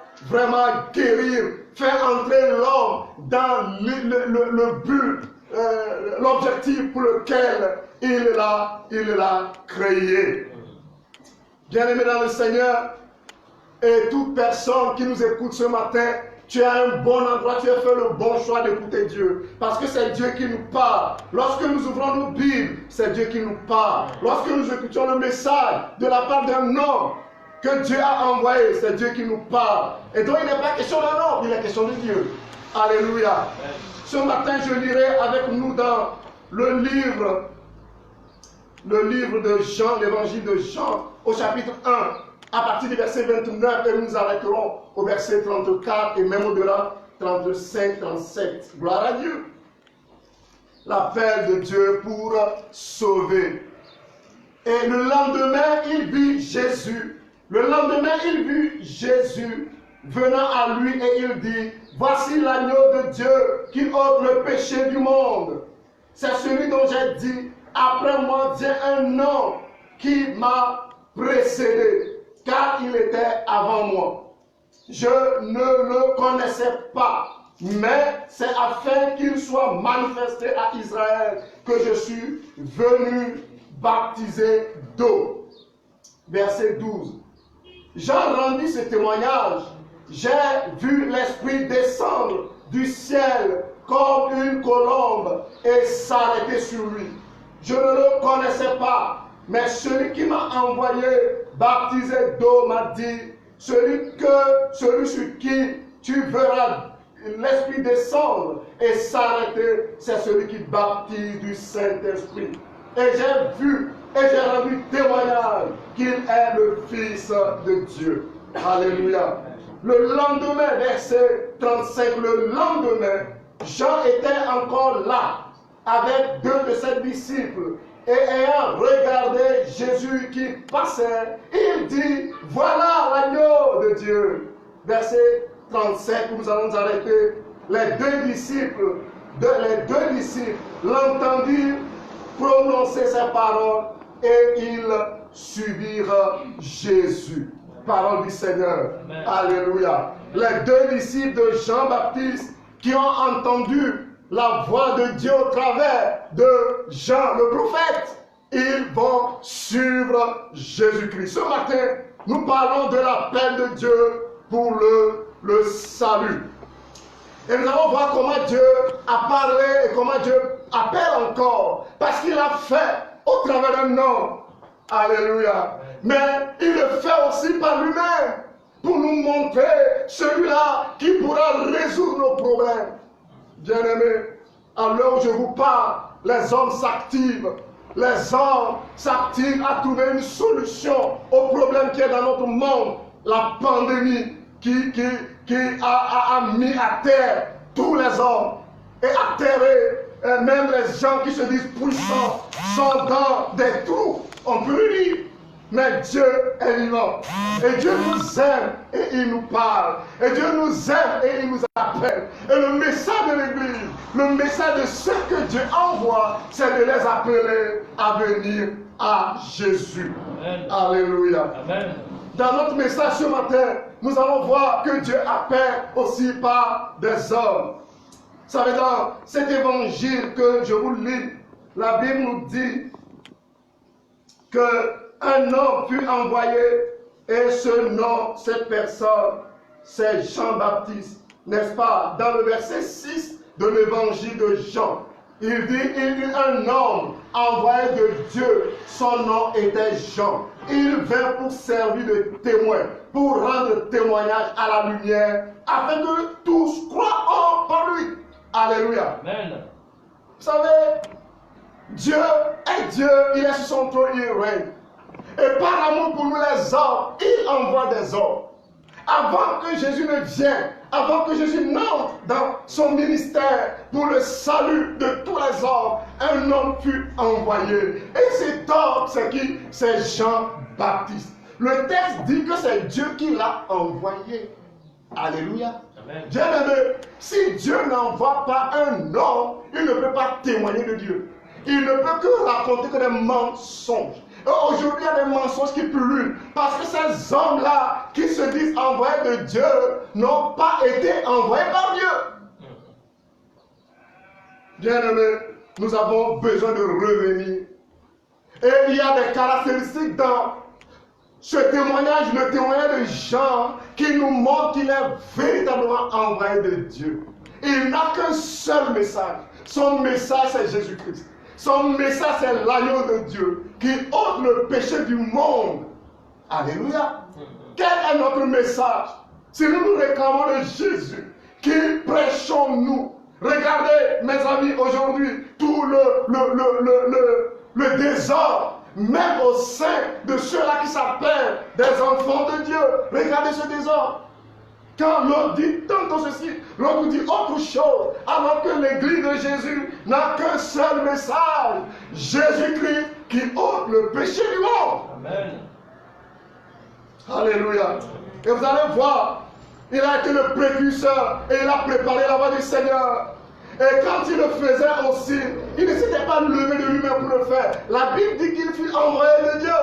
guérir, faire entrer l'homme dans le but, l'objectif pour lequel il l'a créé. Bien-aimé dans le Seigneur, et toute personne qui nous écoute ce matin, tu as un bon endroit, tu as fait le bon choix d'écouter Dieu. Parce que c'est Dieu qui nous parle. Lorsque nous ouvrons nos Bibles, c'est Dieu qui nous parle. Lorsque nous écoutons le message de la part d'un homme que Dieu a envoyé, c'est Dieu qui nous parle. Et donc il n'est pas question d'un homme, il est question de Dieu. Alléluia. Ce matin, je lirai avec nous dans le livre de Jean, l'évangile de Jean, au chapitre 1, à partir du verset 29, et nous nous arrêterons au verset 34 et même au-delà, 35, 37. Gloire à Dieu. L'appel de Dieu pour sauver. Et le lendemain, il vit Jésus. Le lendemain, il vit Jésus venant à lui et il dit, voici l'agneau de Dieu qui ôte le péché du monde. C'est celui dont j'ai dit, après moi vient un homme qui m'a précédé, car il était avant moi. Je ne le connaissais pas, mais c'est afin qu'il soit manifesté à Israël que je suis venu baptiser d'eau. Verset 12. Jean rendit ce témoignage. J'ai vu l'Esprit descendre du ciel comme une colombe et s'arrêter sur lui. Je ne le connaissais pas, mais celui qui m'a envoyé baptiser d'eau m'a dit, celui sur qui tu verras l'Esprit descendre et s'arrêter, c'est celui qui baptise du Saint-Esprit. Et j'ai vu et j'ai rendu témoignage qu'il est le Fils de Dieu. Alléluia. Le lendemain, verset 35, le lendemain, Jean était encore là avec deux de ses disciples. Et ayant regardé Jésus qui passait, il dit, voilà l'agneau de Dieu. Verset 35, nous allons nous arrêter. Les deux disciples l'entendirent prononcer ces paroles et ils suivirent Jésus. Parole du Seigneur. Amen. Alléluia. Les deux disciples de Jean-Baptiste qui ont entendu la voix de Dieu au travers de Jean le prophète, ils vont suivre Jésus-Christ. Ce matin, nous parlons de l'appel de Dieu pour le salut. Et nous allons voir comment Dieu a parlé et comment Dieu appelle encore. Parce qu'il a fait au travers d'un homme. Alléluia. Mais il le fait aussi par lui-même pour nous montrer celui-là qui pourra résoudre nos problèmes. Bien-aimés, à l'heure où je vous parle, les hommes s'activent. Les hommes s'activent à trouver une solution au problème qui est dans notre monde. La pandémie qui a mis à terre tous les hommes et atterré même les gens qui se disent puissants sont dans des trous. On peut le dire. Mais Dieu est vivant. Et Dieu nous aime et il nous parle. Et Dieu nous aime et il nous appelle. Et le message de l'Église, le message de ceux que Dieu envoie, c'est de les appeler à venir à Jésus. Amen. Alléluia. Amen. Dans notre message ce matin, nous allons voir que Dieu appelle aussi par des hommes. Vous savez, dans cet évangile que je vous lis, la Bible nous dit que un homme fut envoyé et ce nom, cette personne, c'est Jean-Baptiste, n'est-ce pas? Dans le verset 6 de l'évangile de Jean, il dit, il y eut un homme envoyé de Dieu, son nom était Jean. Il vint pour servir de témoin, pour rendre témoignage à la lumière, afin que tous croient par lui. Alléluia. Amen. Vous savez, Dieu est Dieu, il est sur son trône, il règne. Et par amour pour nous les hommes, il envoie des hommes. Avant que Jésus ne vienne, avant que Jésus n'entre dans son ministère pour le salut de tous les hommes, un homme fut envoyé. Et cet homme, c'est qui? C'est Jean-Baptiste. Le texte dit que c'est Dieu qui l'a envoyé. Alléluia. Bien-aimé, si Dieu n'envoie pas un homme, il ne peut pas témoigner de Dieu. Il ne peut que raconter que des mensonges. Aujourd'hui, il y a des mensonges qui pullulent. Parce que ces hommes-là, qui se disent envoyés de Dieu, n'ont pas été envoyés par Dieu. Bien-aimé, nous avons besoin de revenir. Et il y a des caractéristiques dans ce témoignage, le témoignage de Jean, qui nous montre qu'il est véritablement envoyé de Dieu. Il n'a qu'un seul message. Son message, c'est Jésus-Christ. Son message, c'est l'agneau de Dieu qui ôte le péché du monde. Alléluia. Quel est notre message? Si nous nous réclamons de Jésus, qui prêchons-nous? Regardez, mes amis, aujourd'hui, tout le désordre, même au sein de ceux-là qui s'appellent des enfants de Dieu. Regardez ce désordre. Quand l'on dit tantôt ceci, l'on nous dit autre chose, alors que l'église de Jésus n'a qu'un seul message, Jésus-Christ qui ôte le péché du monde. Amen. Alléluia. Et vous allez voir, il a été le précurseur et il a préparé la voie du Seigneur. Et quand il le faisait aussi, il ne s'était pas levé de lui-même pour le faire. La Bible dit qu'il fut envoyé de Dieu.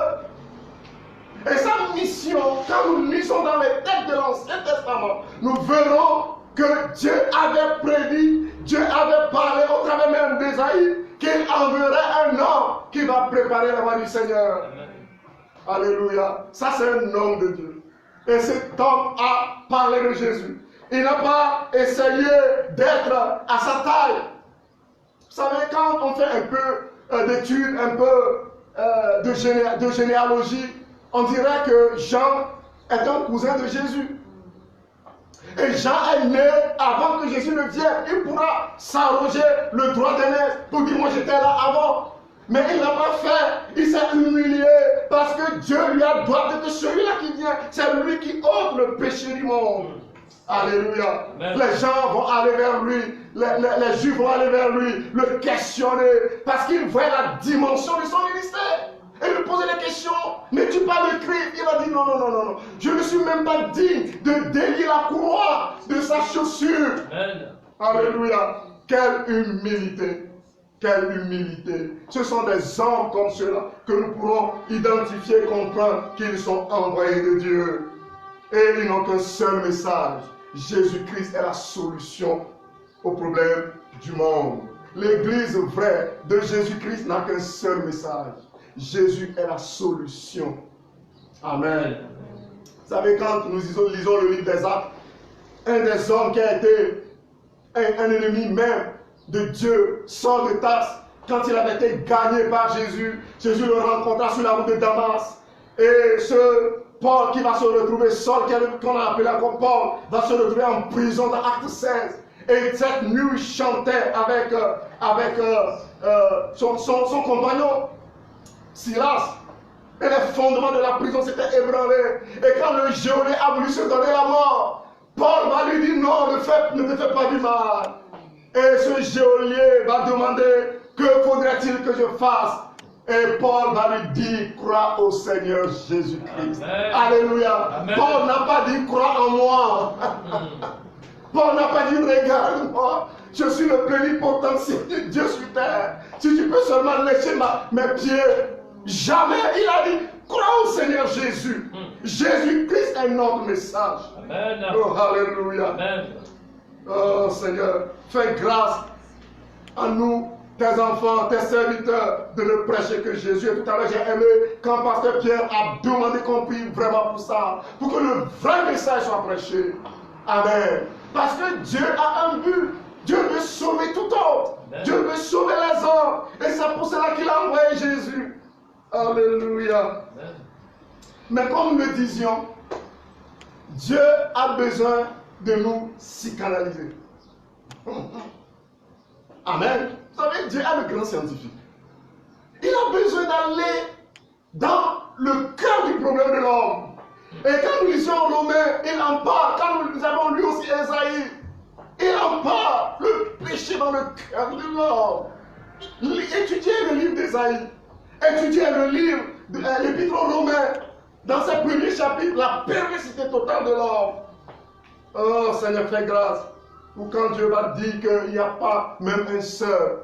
Et sa mission, quand nous lisons dans les textes de l'Ancien Testament, nous verrons que Dieu avait prédit, Dieu avait parlé au travers même d'Ésaïe, qu'il enverrait un homme qui va préparer la voie du Seigneur. Amen. Alléluia. Ça, c'est un homme de Dieu. Et cet homme a parlé de Jésus. Il n'a pas essayé d'être à sa taille. Vous savez, quand on fait un peu d'études, un peu de généalogie, on dirait que Jean est un cousin de Jésus. Et Jean est né avant que Jésus ne vienne. Il pourra s'arroger le droit d'aînesse pour dire moi j'étais là avant. Mais il n'a pas fait. Il s'est humilié parce que Dieu lui a droité que celui-là qui vient, c'est lui qui ôte le péché du monde. Alléluia. Amen. Les gens vont aller vers lui, les Juifs vont aller vers lui, le questionner parce qu'ils voient la dimension de son ministère. Et lui poser des questions. N'es-tu pas le Christ? Il a dit non, non, non, non, non. Je ne suis même pas digne de délier la courroie de sa chaussure. Amen. Alléluia. Quelle humilité. Quelle humilité. Ce sont des hommes comme ceux-là que nous pourrons identifier et comprendre qu'ils sont envoyés de Dieu. Et ils n'ont qu'un seul message. Jésus-Christ est la solution au problème du monde. L'église vraie de Jésus-Christ n'a qu'un seul message. Jésus est la solution. Amen. Vous savez, quand nous lisons le livre des Actes, un des hommes qui a été un ennemi même de Dieu, Saul de Tarse, quand il avait été gagné par Jésus, Jésus le rencontra sur la route de Damas. Et ce Paul qui va se retrouver, Saul, qu'on a appelé encore Paul, va se retrouver en prison dans Acte 16. Et cette nuit, il chantait avec son compagnon, Silas. Et les fondements de la prison s'étaient ébranlés. Et quand le geôlier a voulu se donner la mort, Paul va lui dire non, ne te fais pas du mal. Et ce geôlier va demander que faudrait-il que je fasse. Et Paul va lui dire crois au Seigneur Jésus-Christ. Alléluia. Amen. Paul n'a pas dit crois en moi. Paul n'a pas dit regarde-moi. Je suis le plénipotentiaire de Dieu sur terre. Si tu peux seulement lécher mes pieds. Jamais. Il a dit crois au Seigneur Jésus. Jésus-Christ est notre message. Amen. Oh, alléluia. Amen. Oh Seigneur, fais grâce à nous, tes enfants, tes serviteurs, de ne prêcher que Jésus. Et tout à l'heure, j'ai aimé quand Pasteur Pierre a demandé qu'on prie vraiment pour ça, pour que le vrai message soit prêché. Amen. Parce que Dieu a un but. Dieu veut sauver tout autre. Amen. Dieu veut sauver les hommes. Et c'est pour cela qu'il a envoyé Jésus. Alléluia. Amen. Mais comme nous le disions, Dieu a besoin de nous psychanalyser. Amen. Vous savez, Dieu est le grand scientifique. Il a besoin d'aller dans le cœur du problème de l'homme. Et quand nous lisions Romains, il en parle. Quand nous avons lu aussi Esaïe, il en parle. Le péché dans le cœur de l'homme. Étudiez le livre d'Esaïe. Étudiez le livre de l'Épître aux Romains. Dans ce premier chapitre, la perversité totale de l'homme. Oh Seigneur, fais grâce. Ou quand Dieu va dire qu'il n'y a pas même un seul.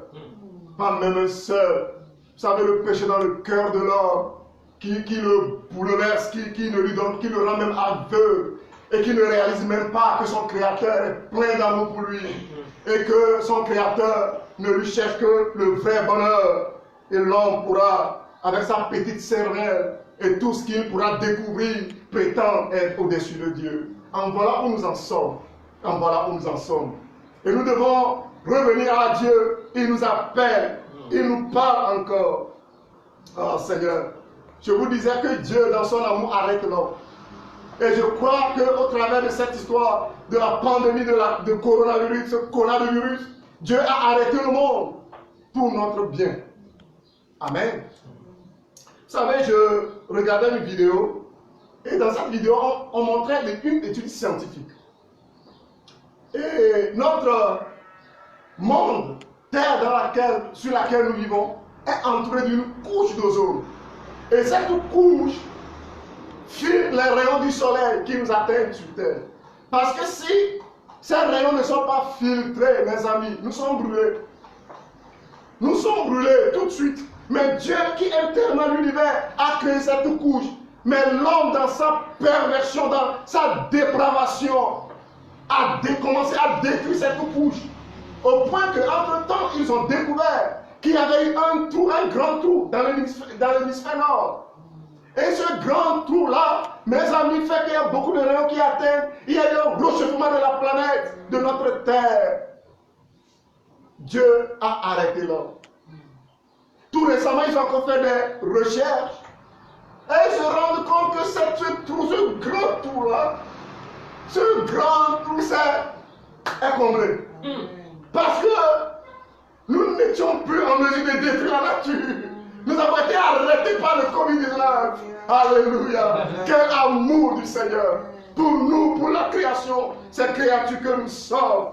Pas même un seul. Vous savez, le péché dans le cœur de l'homme. Qui le bouleverse, qui le rend même aveugle. Et qui ne réalise même pas que son Créateur est plein d'amour pour lui. Et que son Créateur ne lui cherche que le vrai bonheur. Et l'homme pourra, avec sa petite cervelle, et tout ce qu'il pourra découvrir, prétend être au-dessus de Dieu. En voilà où nous en sommes. En voilà où nous en sommes. Et nous devons revenir à Dieu. Il nous appelle. Il nous parle encore. Oh Seigneur, je vous disais que Dieu, dans son amour, arrête l'homme. Et je crois qu'au travers de cette histoire de la pandémie de coronavirus, ce coronavirus, Dieu a arrêté le monde pour notre bien. Amen. Vous savez, je regardais une vidéo, et dans cette vidéo, on montrait une étude scientifique. Et notre monde, terre sur laquelle nous vivons, est entouré d'une couche d'ozone. Et cette couche filtre les rayons du soleil qui nous atteignent sur terre. Parce que si ces rayons ne sont pas filtrés, mes amis, nous sommes brûlés. Nous sommes brûlés tout de suite. Mais Dieu qui aime tellement l'univers a créé cette couche. Mais l'homme, dans sa perversion, dans sa dépravation, a commencé à détruire cette couche. Au point qu'entre-temps, ils ont découvert qu'il y avait eu un trou, un grand trou dans l'hémisphère nord. Et ce grand trou-là, mes amis, fait qu'il y a beaucoup de rayons qui atteignent. Il y a eu un réchauffement de la planète, de notre terre. Dieu a arrêté l'homme. Tout récemment, ils ont encore fait des recherches. Et ils se rendent compte que ce grand trou-là, ce grand trou, est comblé. Parce que nous n'étions plus en mesure de détruire la nature. Nous avons été arrêtés par le Covid-19. Alléluia. Quel amour du Seigneur. Pour nous, pour la création, cette créature que nous sommes.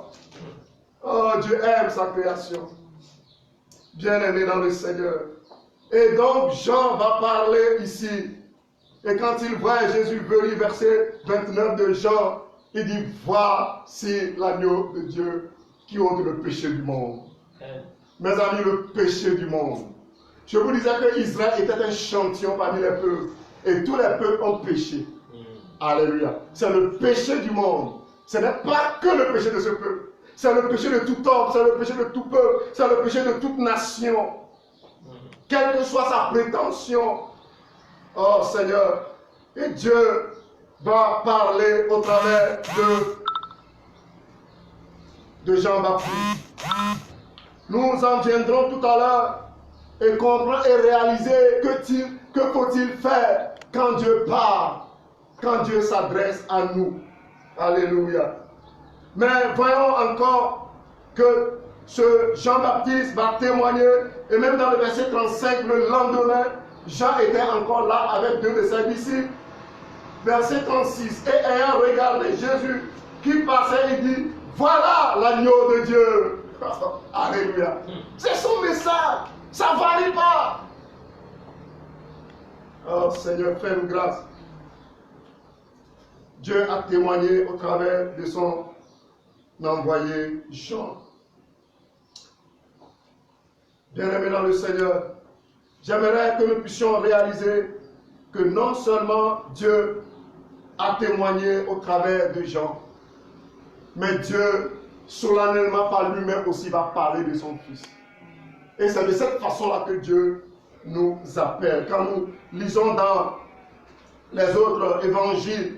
Oh, Dieu aime sa création. Bien-aimé dans le Seigneur. Et donc, Jean va parler ici. Et quand il voit Jésus venir, verset 29 de Jean, il dit, voici l'agneau de Dieu qui ôte le péché du monde. Mes amis, le péché du monde. Je vous disais que Israël était un champion parmi les peuples. Et tous les peuples ont péché. Alléluia. C'est le péché du monde. Ce n'est pas que le péché de ce peuple. C'est le péché de tout homme, c'est le péché de tout peuple, c'est le péché de toute nation. Quelle que soit sa prétention. Oh Seigneur. Et Dieu va parler au travers de Jean-Baptiste. Nous en viendrons tout à l'heure et comprendre et réaliser que faut-il faire quand Dieu parle, quand Dieu s'adresse à nous. Alléluia. Mais voyons encore que ce Jean-Baptiste va témoigner, et même dans le verset 35, le lendemain, Jean était encore là avec deux de ses disciples. Verset 36, et ayant regardé Jésus qui passait, il dit, voilà l'agneau de Dieu. Alléluia. C'est son message. Ça ne varie pas. Oh Seigneur, fais-nous grâce. Dieu a témoigné au travers de son envoyé Jean. Bien-aimés dans le Seigneur, j'aimerais que nous puissions réaliser que non seulement Dieu a témoigné au travers de Jean, mais Dieu, solennellement par lui-même aussi, va parler de son Fils. Et c'est de cette façon-là que Dieu nous appelle. Quand nous lisons dans les autres évangiles,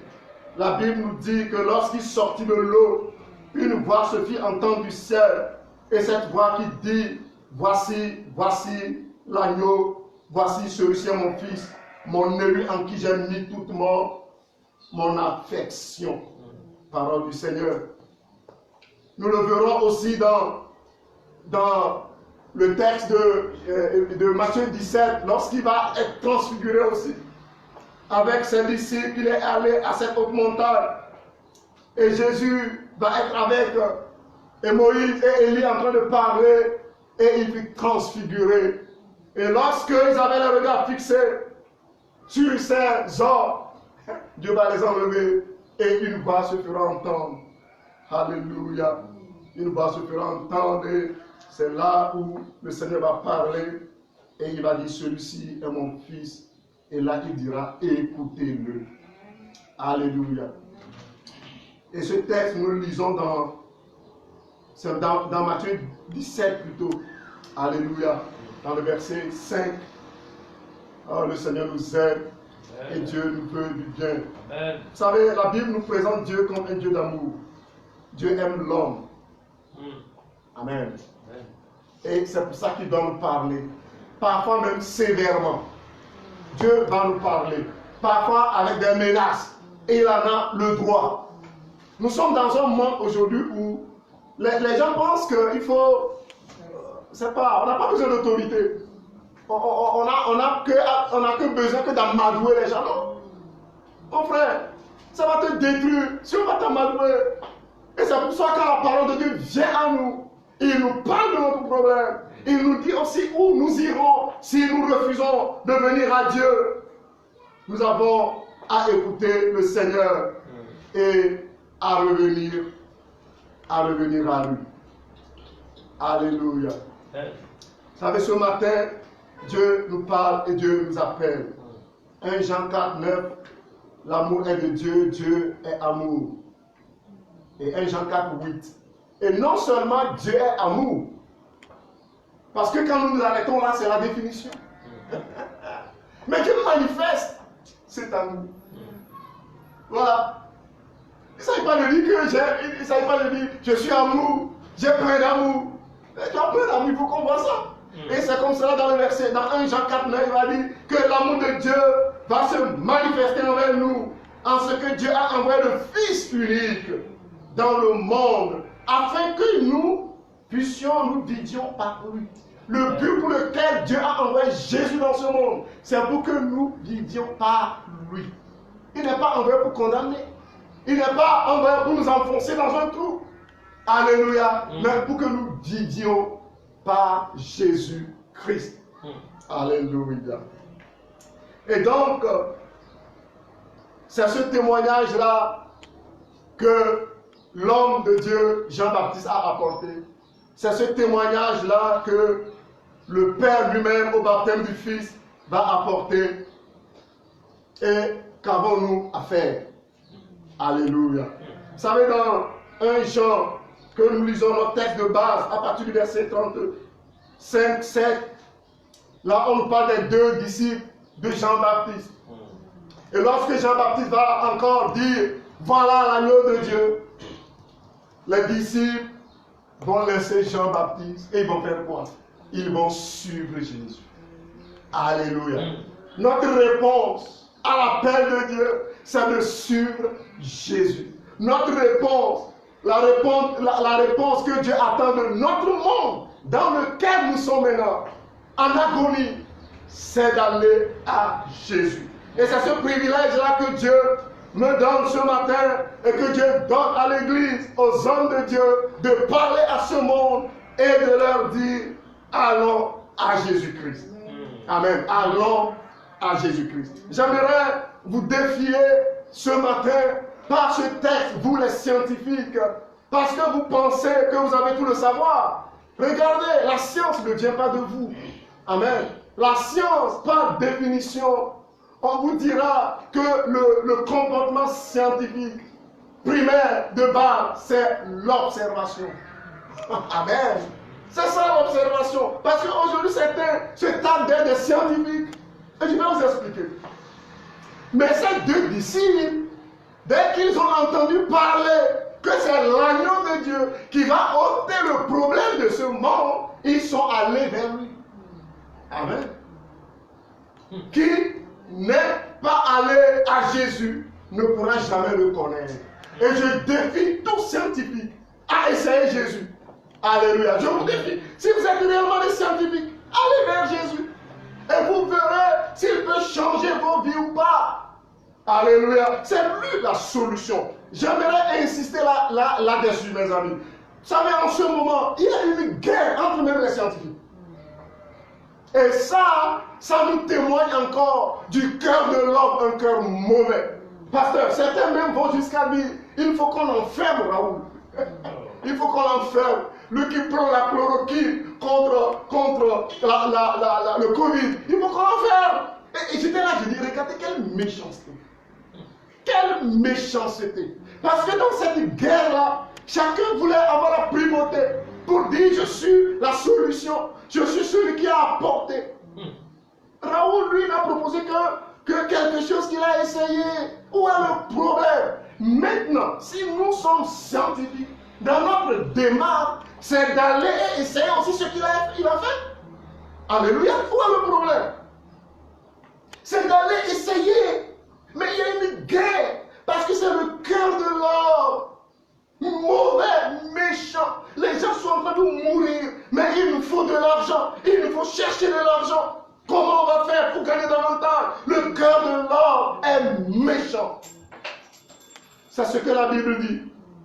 la Bible nous dit que lorsqu'il sortit de l'eau, une voix se fit entendre du ciel. Et cette voix qui dit, voici, voici l'agneau, voici celui-ci est mon fils, mon élu en qui j'ai mis toute mon affection. Parole du Seigneur. Nous le verrons aussi dans le texte de Matthieu 17, lorsqu'il va être transfiguré aussi. avec ses disciples, il est allé à cette haute montagne. Et Jésus va être avec et Moïse et Élie en train de parler et il fut transfiguré. Et lorsqu'ils avaient le regard fixé sur ces hommes, Dieu va les enlever et une voix se fera entendre. Alléluia. Une voix se fera entendre et c'est là où le Seigneur va parler et il va dire celui-ci est mon fils. Et là il dira écoutez-le. Alléluia. Et ce texte nous le lisons dans Matthieu 17 plutôt. Alléluia. Dans le verset 5. Oh, le Seigneur nous aide et Dieu nous veut du bien. Amen. Vous savez, la Bible nous présente Dieu comme un Dieu d'amour. Dieu aime l'homme. Amen. Et c'est pour ça qu'il doit nous parler. Parfois même sévèrement. Dieu va nous parler. Parfois avec des menaces. Et il en a le droit. Nous sommes dans un monde aujourd'hui où les gens pensent qu'il faut... c'est pas, on n'a pas besoin d'autorité. On n'a que besoin que d'amadouer les gens. Non. Mon frère, ça va te détruire si on va t'amadouer. Et c'est pour ça que la parole de Dieu vient à nous. Il nous parle de notre problème. Il nous dit aussi où nous irons si nous refusons de venir à Dieu. Nous avons à écouter le Seigneur et à revenir à lui. Alléluia. Vous savez, ce matin, Dieu nous parle et Dieu nous appelle. 1 Jean 4, 9, l'amour est de Dieu, Dieu est amour. Et 1 Jean 4, 8. Et non seulement Dieu est amour, parce que quand nous nous arrêtons là, c'est la définition. Mais Dieu manifeste cet amour. Voilà. Il ne s'agit pas de dire que j'aime, il ne s'agit pas de dire je suis amour, j'ai plein d'amour. Tu as plein d'amour, il faut qu'on voit ça. Et c'est comme cela dans le verset, dans 1 Jean 4, 9, il va dire que l'amour de Dieu va se manifester envers nous en ce que Dieu a envoyé le Fils unique dans le monde afin que nous puissions nous vivions par lui. Le but pour lequel Dieu a envoyé Jésus dans ce monde, c'est pour que nous vivions par lui. Il n'est pas envoyé pour condamner. Il n'est pas envoyé pour nous enfoncer dans un trou. Alléluia. Mais pour que nous vivions par Jésus-Christ. Alléluia. Et donc, c'est ce témoignage-là que l'homme de Dieu, Jean-Baptiste, a apporté. C'est ce témoignage-là que le Père lui-même, au baptême du Fils, va apporter. Et qu'avons-nous à faire? Alléluia. Vous savez, dans 1 Jean, que nous lisons notre texte de base, à partir du verset 35, 7, là on nous parle des deux disciples de Jean-Baptiste. Et lorsque Jean-Baptiste va encore dire, voilà l'agneau de Dieu, les disciples vont laisser Jean-Baptiste et ils vont faire quoi? Ils vont suivre Jésus. Alléluia. Notre réponse à l'appel de Dieu, c'est de suivre Jésus. Notre réponse, la réponse que Dieu attend de notre monde, dans lequel nous sommes maintenant, en agonie, c'est d'aller à Jésus. Et c'est ce privilège-là que Dieu me donne ce matin et que Dieu donne à l'Église, aux hommes de Dieu, de parler à ce monde et de leur dire, allons à Jésus-Christ. Amen. Allons à Jésus-Christ. J'aimerais vous défier ce matin par ce texte, vous les scientifiques, parce que vous pensez que vous avez tout le savoir. Regardez, la science ne vient pas de vous. Amen. La science, par définition, on vous dira que le comportement scientifique primaire de base, c'est l'observation. Amen. C'est ça l'observation. Parce qu'aujourd'hui, certains se tapent des scientifiques. Et je vais vous expliquer. Mais ces deux disciples, dès qu'ils ont entendu parler que c'est l'agneau de Dieu qui va ôter le problème de ce monde, ils sont allés vers lui. Amen. Qui n'est pas allé à Jésus ne pourra jamais le connaître. Et je défie tout scientifique à essayer Jésus. Alléluia. Je vous défie. Si vous êtes réellement des scientifiques, allez vers Jésus. Et vous verrez s'il peut changer vos vies ou pas. Alléluia. C'est lui la solution. J'aimerais insister là-dessus, mes amis. Vous savez, en ce moment, il y a une guerre entre même les scientifiques. Et ça nous témoigne encore du cœur de l'homme, un cœur mauvais. Pasteur, certains même vont jusqu'à dire, il faut qu'on enferme Raoul. Il faut qu'on l'enferme. Lui qui prend la chloroquine contre le Covid, il faut qu'on l'enferme. Et j'étais là, je dis, regardez quelle méchanceté. Quelle méchanceté. Parce que dans cette guerre-là, chacun voulait avoir la primauté pour dire, je suis la solution, je suis celui qui a apporté. Raoul, lui, n'a proposé que quelque chose qu'il a essayé. Où est le problème? Maintenant, si nous sommes scientifiques, dans notre démarche, c'est d'aller essayer aussi ce qu'il a fait. Alléluia. Où est le problème? C'est d'aller essayer. Mais il y a une guerre. Parce que c'est le cœur de l'homme. Mauvais, méchant. Les gens sont en train de mourir. Mais il nous faut de l'argent. Il nous faut chercher de l'argent. Comment on va faire pour gagner davantage? Le cœur de l'homme est méchant. C'est ce que la Bible dit.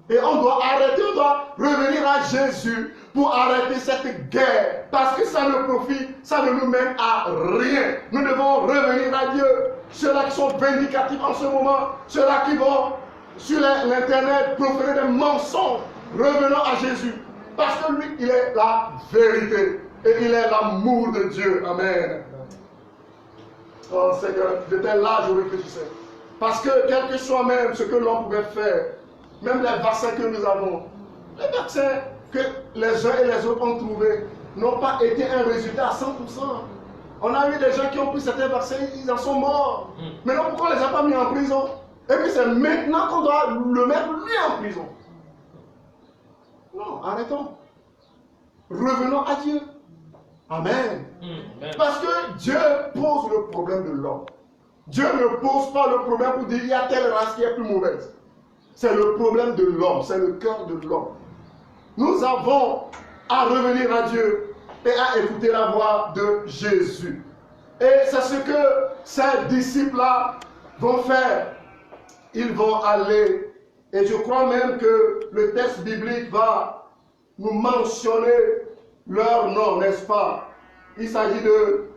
Et on doit arrêter, on doit revenir à Jésus pour arrêter cette guerre. Parce que ça ne profite, ça ne nous mène à rien. Nous devons revenir à Dieu. Ceux-là qui sont vindicatifs en ce moment, ceux-là qui vont sur l'internet proférer des mensonges, revenons à Jésus. Parce que lui, il est la vérité. Et il est l'amour de Dieu. Amen. Oh Seigneur, j'étais là, je réfléchissais. Parce que quel que soit même ce que l'on pouvait faire, même les vaccins que nous avons, les vaccins que les uns et les autres ont trouvés n'ont pas été un résultat à 100%. On a eu des gens qui ont pris certains vaccins, ils en sont morts. Maintenant, pourquoi on ne les a pas mis en prison? Et puis c'est maintenant qu'on doit le mettre lui en prison. Non, arrêtons. Revenons à Dieu. Amen. Parce que Dieu pose le problème de l'homme. Dieu ne pose pas le problème pour dire il y a telle race qui est plus mauvaise. C'est le problème de l'homme, c'est le cœur de l'homme. Nous avons à revenir à Dieu et à écouter la voix de Jésus. Et c'est ce que ces disciples-là vont faire. Ils vont aller, et je crois même que le texte biblique va nous mentionner leur nom, n'est-ce pas? Il s'agit de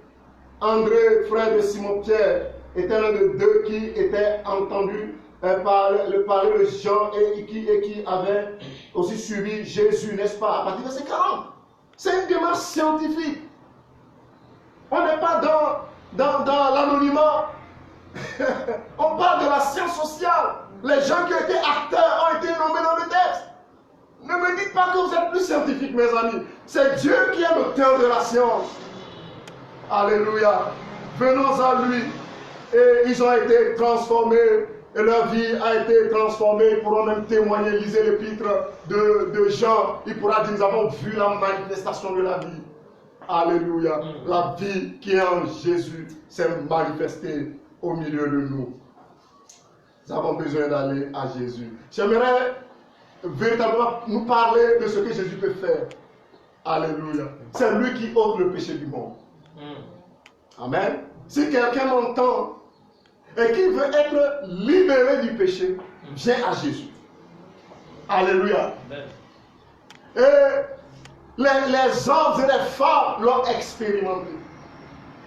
André, frère de Simon-Pierre, était l'un de deux qui était entendu parler de Jean et qui avait aussi suivi Jésus, n'est-ce pas? À partir de verset 40. C'est une démarche scientifique. On n'est pas dans l'anonymat. On parle de la science sociale. Les gens qui ont été acteurs ont été nommés dans le texte. Ne me dites pas que vous êtes plus scientifique, mes amis. C'est Dieu qui est l'auteur de la science. Alléluia. Venons à lui. Et ils ont été transformés. Et leur vie a été transformée. Ils pourront même témoigner. Lisez l'épître de Jean. Il pourra dire, nous avons vu la manifestation de la vie. Alléluia. La vie qui est en Jésus s'est manifestée au milieu de nous. Nous avons besoin d'aller à Jésus. J'aimerais véritablement nous parler de ce que Jésus peut faire. Alléluia. C'est lui qui ôte le péché du monde. Amen. Si quelqu'un m'entend et qui veut être libéré du péché, viens à Jésus. Alléluia. Et les hommes et les femmes l'ont expérimenté.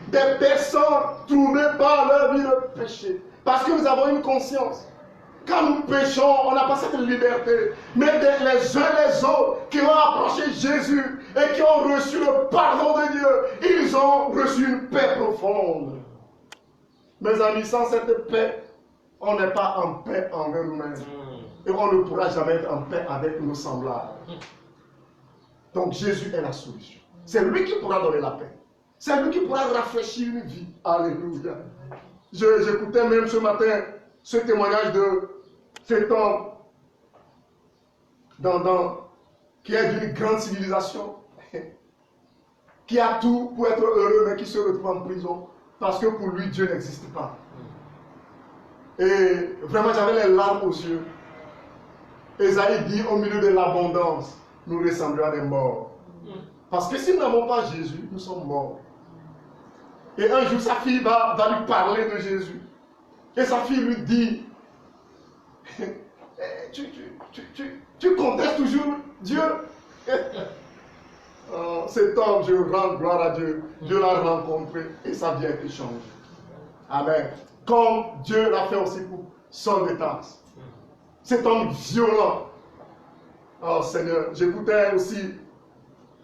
Des personnes troublées par leur vie de péché. Parce que nous avons une conscience. Quand nous péchons, on n'a pas cette liberté. Mais les uns et les autres qui ont approché Jésus et qui ont reçu le pardon de Dieu, ils ont reçu une paix profonde. Mes amis, sans cette paix, on n'est pas en paix envers nous-mêmes. Et on ne pourra jamais être en paix avec nos semblables. Donc Jésus est la solution. C'est lui qui pourra donner la paix. C'est lui qui pourra rafraîchir une vie. Alléluia. J'écoutais même ce matin ce témoignage de cet homme qui est d'une grande civilisation, qui a tout pour être heureux, mais qui se retrouve en prison parce que pour lui, Dieu n'existe pas. Et vraiment, j'avais les larmes aux yeux. Esaïe dit, au milieu de l'abondance, nous ressemblons à des morts. Parce que si nous n'avons pas Jésus, nous sommes morts. Et un jour, sa fille va lui parler de Jésus. Et sa fille lui dit, tu contestes toujours Dieu. Oh, cet homme, je rends gloire à Dieu. Dieu l'a rencontré et sa vie a été changée. Amen. Comme Dieu l'a fait aussi pour son état. Cet homme violent. Oh Seigneur, j'écoutais aussi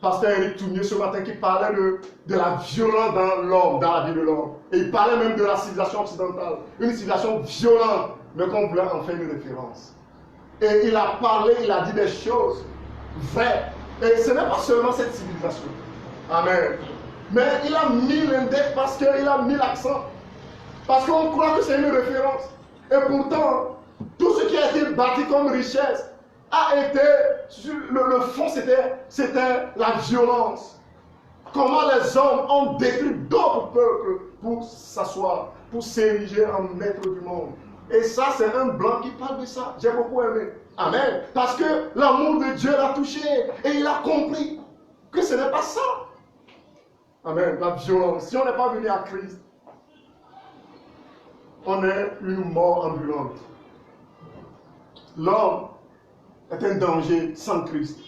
Pasteur Eric Tournier ce matin qui parlait de la violence dans l'homme, dans la vie de l'homme. Et il parlait même de la civilisation occidentale. Une civilisation violente, mais qu'on voulait en faire une référence. Et il a parlé, il a dit des choses vraies. Et ce n'est pas seulement cette civilisation. Amen. Mais il a mis l'index parce qu'il a mis l'accent. Parce qu'on croit que c'est une référence. Et pourtant, tout ce qui a été bâti comme richesse a été, le fond c'était la violence. Comment les hommes ont détruit d'autres peuples pour s'asseoir, pour s'ériger en maître du monde. Et ça, c'est un blanc qui parle de ça. J'ai beaucoup aimé. Amen. Parce que l'amour de Dieu l'a touché et il a compris que ce n'est pas ça. Amen. La violence. Si on n'est pas venu à Christ, on est une mort ambulante. L'homme est un danger sans Christ.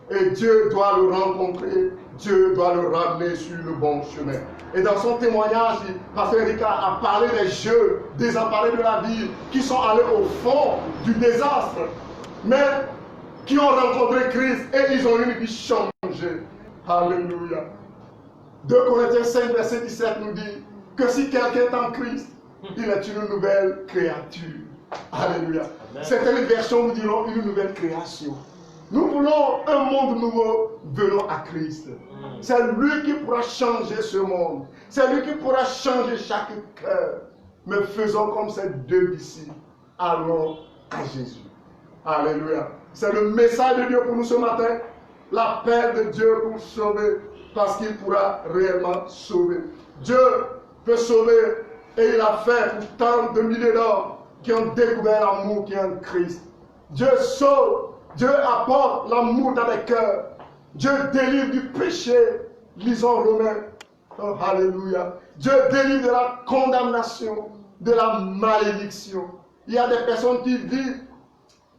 Et Dieu doit le rencontrer, Dieu doit le ramener sur le bon chemin. Et dans son témoignage, Pasteur Erika a parlé des jeux désemparés de la vie qui sont allés au fond du désastre, mais qui ont rencontré Christ et ils ont eu une vie changée. Alléluia. 2 Corinthiens 5, verset 17 nous dit que si quelqu'un est en Christ, il est une nouvelle créature. Alléluia. Certaines versions nous diront une nouvelle création. Nous voulons un monde nouveau, venons à Christ. C'est lui qui pourra changer ce monde. C'est lui qui pourra changer chaque cœur. Mais faisons comme ces 2 disciples. Allons à Jésus. Alléluia. C'est le message de Dieu pour nous ce matin. L'appel de Dieu pour sauver. Parce qu'il pourra réellement sauver. Dieu peut sauver. Et il a fait pour tant de milliers d'hommes qui ont découvert l'amour qui est en Christ. Dieu sauve. Dieu apporte l'amour dans les cœurs. Dieu délivre du péché. Lisons Romains. Oh, alléluia. Dieu délivre de la condamnation, de la malédiction. Il y a des personnes qui vivent,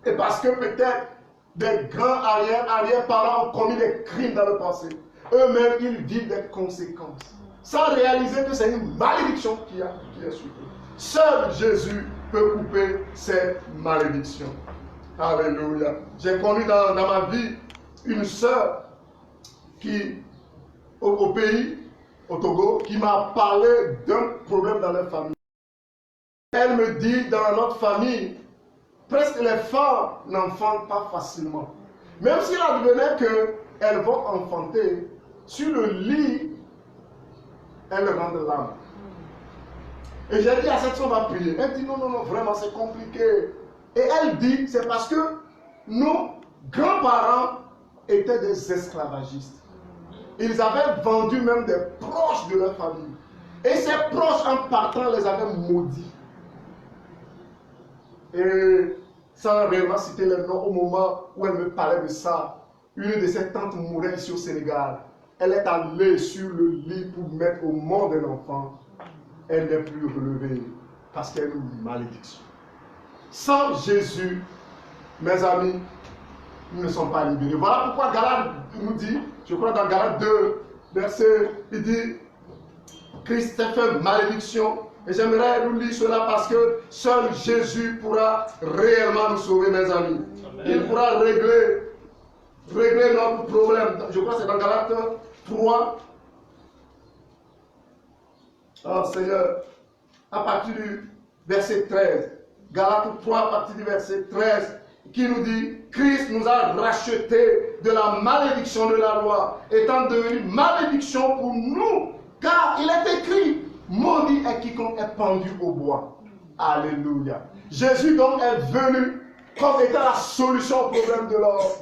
et parce que peut-être des grands arrière-parents ont commis des crimes dans le passé, eux-mêmes, ils vivent des conséquences, sans réaliser que c'est une malédiction qui est sur eux. Seul Jésus peut couper cette malédiction. Alléluia. J'ai connu dans ma vie une sœur qui, au pays, au Togo, qui m'a parlé d'un problème dans leur famille. Elle me dit, dans notre famille, presque les femmes n'enfantent pas facilement. Même s'il advenait qu'elles vont enfanter, sur le lit, elles rendent l'âme. Et j'ai dit à cette femme, on va prier. Elle dit, non, vraiment c'est compliqué. Et elle dit, c'est parce que nos grands-parents étaient des esclavagistes. Ils avaient vendu même des proches de leur famille. Et ces proches, en partant, les avaient maudits. Et sans réellement citer les noms, au moment où elle me parlait de ça, une de ses tantes mourait ici au Sénégal. Elle est allée sur le lit pour mettre au monde un enfant. Elle n'est plus relevée parce qu'elle a une malédiction. Sans Jésus, mes amis, nous ne sommes pas libérés. Voilà pourquoi Galates nous dit, je crois dans Galates 2, verset, il dit, Christ a fait malédiction. Et j'aimerais nous lire cela parce que seul Jésus pourra réellement nous sauver, mes amis. Amen. Il pourra régler notre problème. Je crois que c'est dans Galates 3. Oh Seigneur, à partir du verset 13. Galates 3, à partir du verset 13, qui nous dit, Christ nous a rachetés de la malédiction de la loi, étant devenu malédiction pour nous, car il est écrit, maudit est quiconque est pendu au bois. Alléluia. Jésus donc est venu comme étant la solution au problème de l'homme.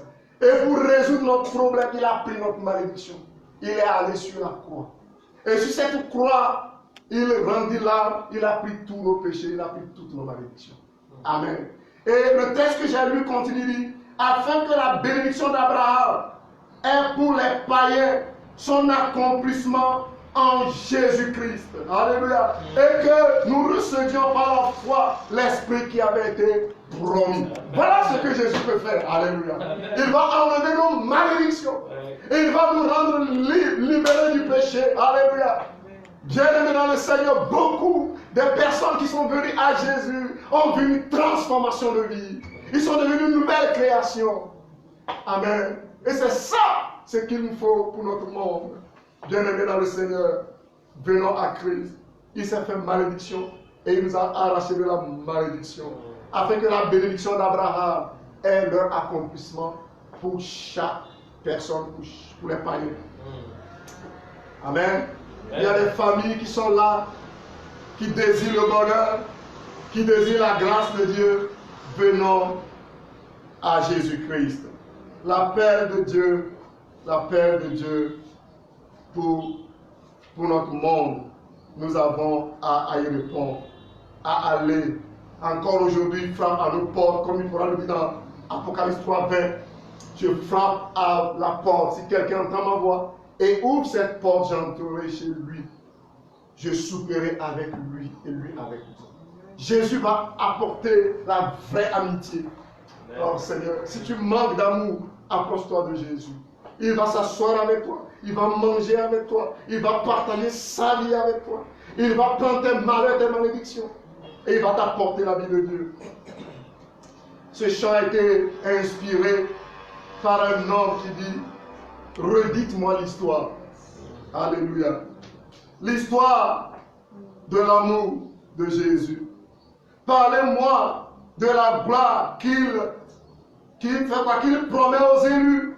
Et pour résoudre notre problème, il a pris notre malédiction. Il est allé sur la croix. Et sur cette croix, il rendit l'âme, il a pris tous nos péchés, il a pris toutes nos malédictions. Amen. Et le texte que j'ai lu continue dit, afin que la bénédiction d'Abraham ait pour les païens son accomplissement en Jésus-Christ. Alléluia. Et que nous recevions par la foi l'Esprit qui avait été promis. Voilà ce que Jésus peut faire. Alléluia. Il va enlever nos malédictions. Et il va nous rendre libérés du péché. Alléluia. Bien-aimés dans le Seigneur, beaucoup de personnes qui sont venues à Jésus ont vu une transformation de vie. Ils sont devenus une nouvelle création. Amen. Et c'est ça ce qu'il nous faut pour notre monde. Bien-aimés dans le Seigneur, venons à Christ. Il s'est fait malédiction et il nous a arraché de la malédiction. Afin que la bénédiction d'Abraham ait leur accomplissement pour chaque personne, pour les païens. Amen. Il y a des familles qui sont là, qui désirent le bonheur, qui désirent la grâce de Dieu. Venons à Jésus-Christ. L'appel de Dieu pour notre monde. Nous avons à y répondre, à aller. Encore aujourd'hui, il frappe à nos portes, comme il pourra le dire dans Apocalypse 3, 20. Je frappe à la porte. Si quelqu'un entend ma voix et ouvre cette porte, j'entrerai chez lui. Je souperai avec lui et lui avec moi. Jésus va apporter la vraie amitié. Oh Seigneur, si tu manques d'amour, approche-toi de Jésus. Il va s'asseoir avec toi. Il va manger avec toi. Il va partager sa vie avec toi. Il va prendre tes malheurs, tes malédictions. Et il va t'apporter la vie de Dieu. Ce chant a été inspiré par un homme qui dit: redites-moi l'histoire. Alléluia. L'histoire de l'amour de Jésus. Parlez-moi de la gloire qu'il promet aux élus.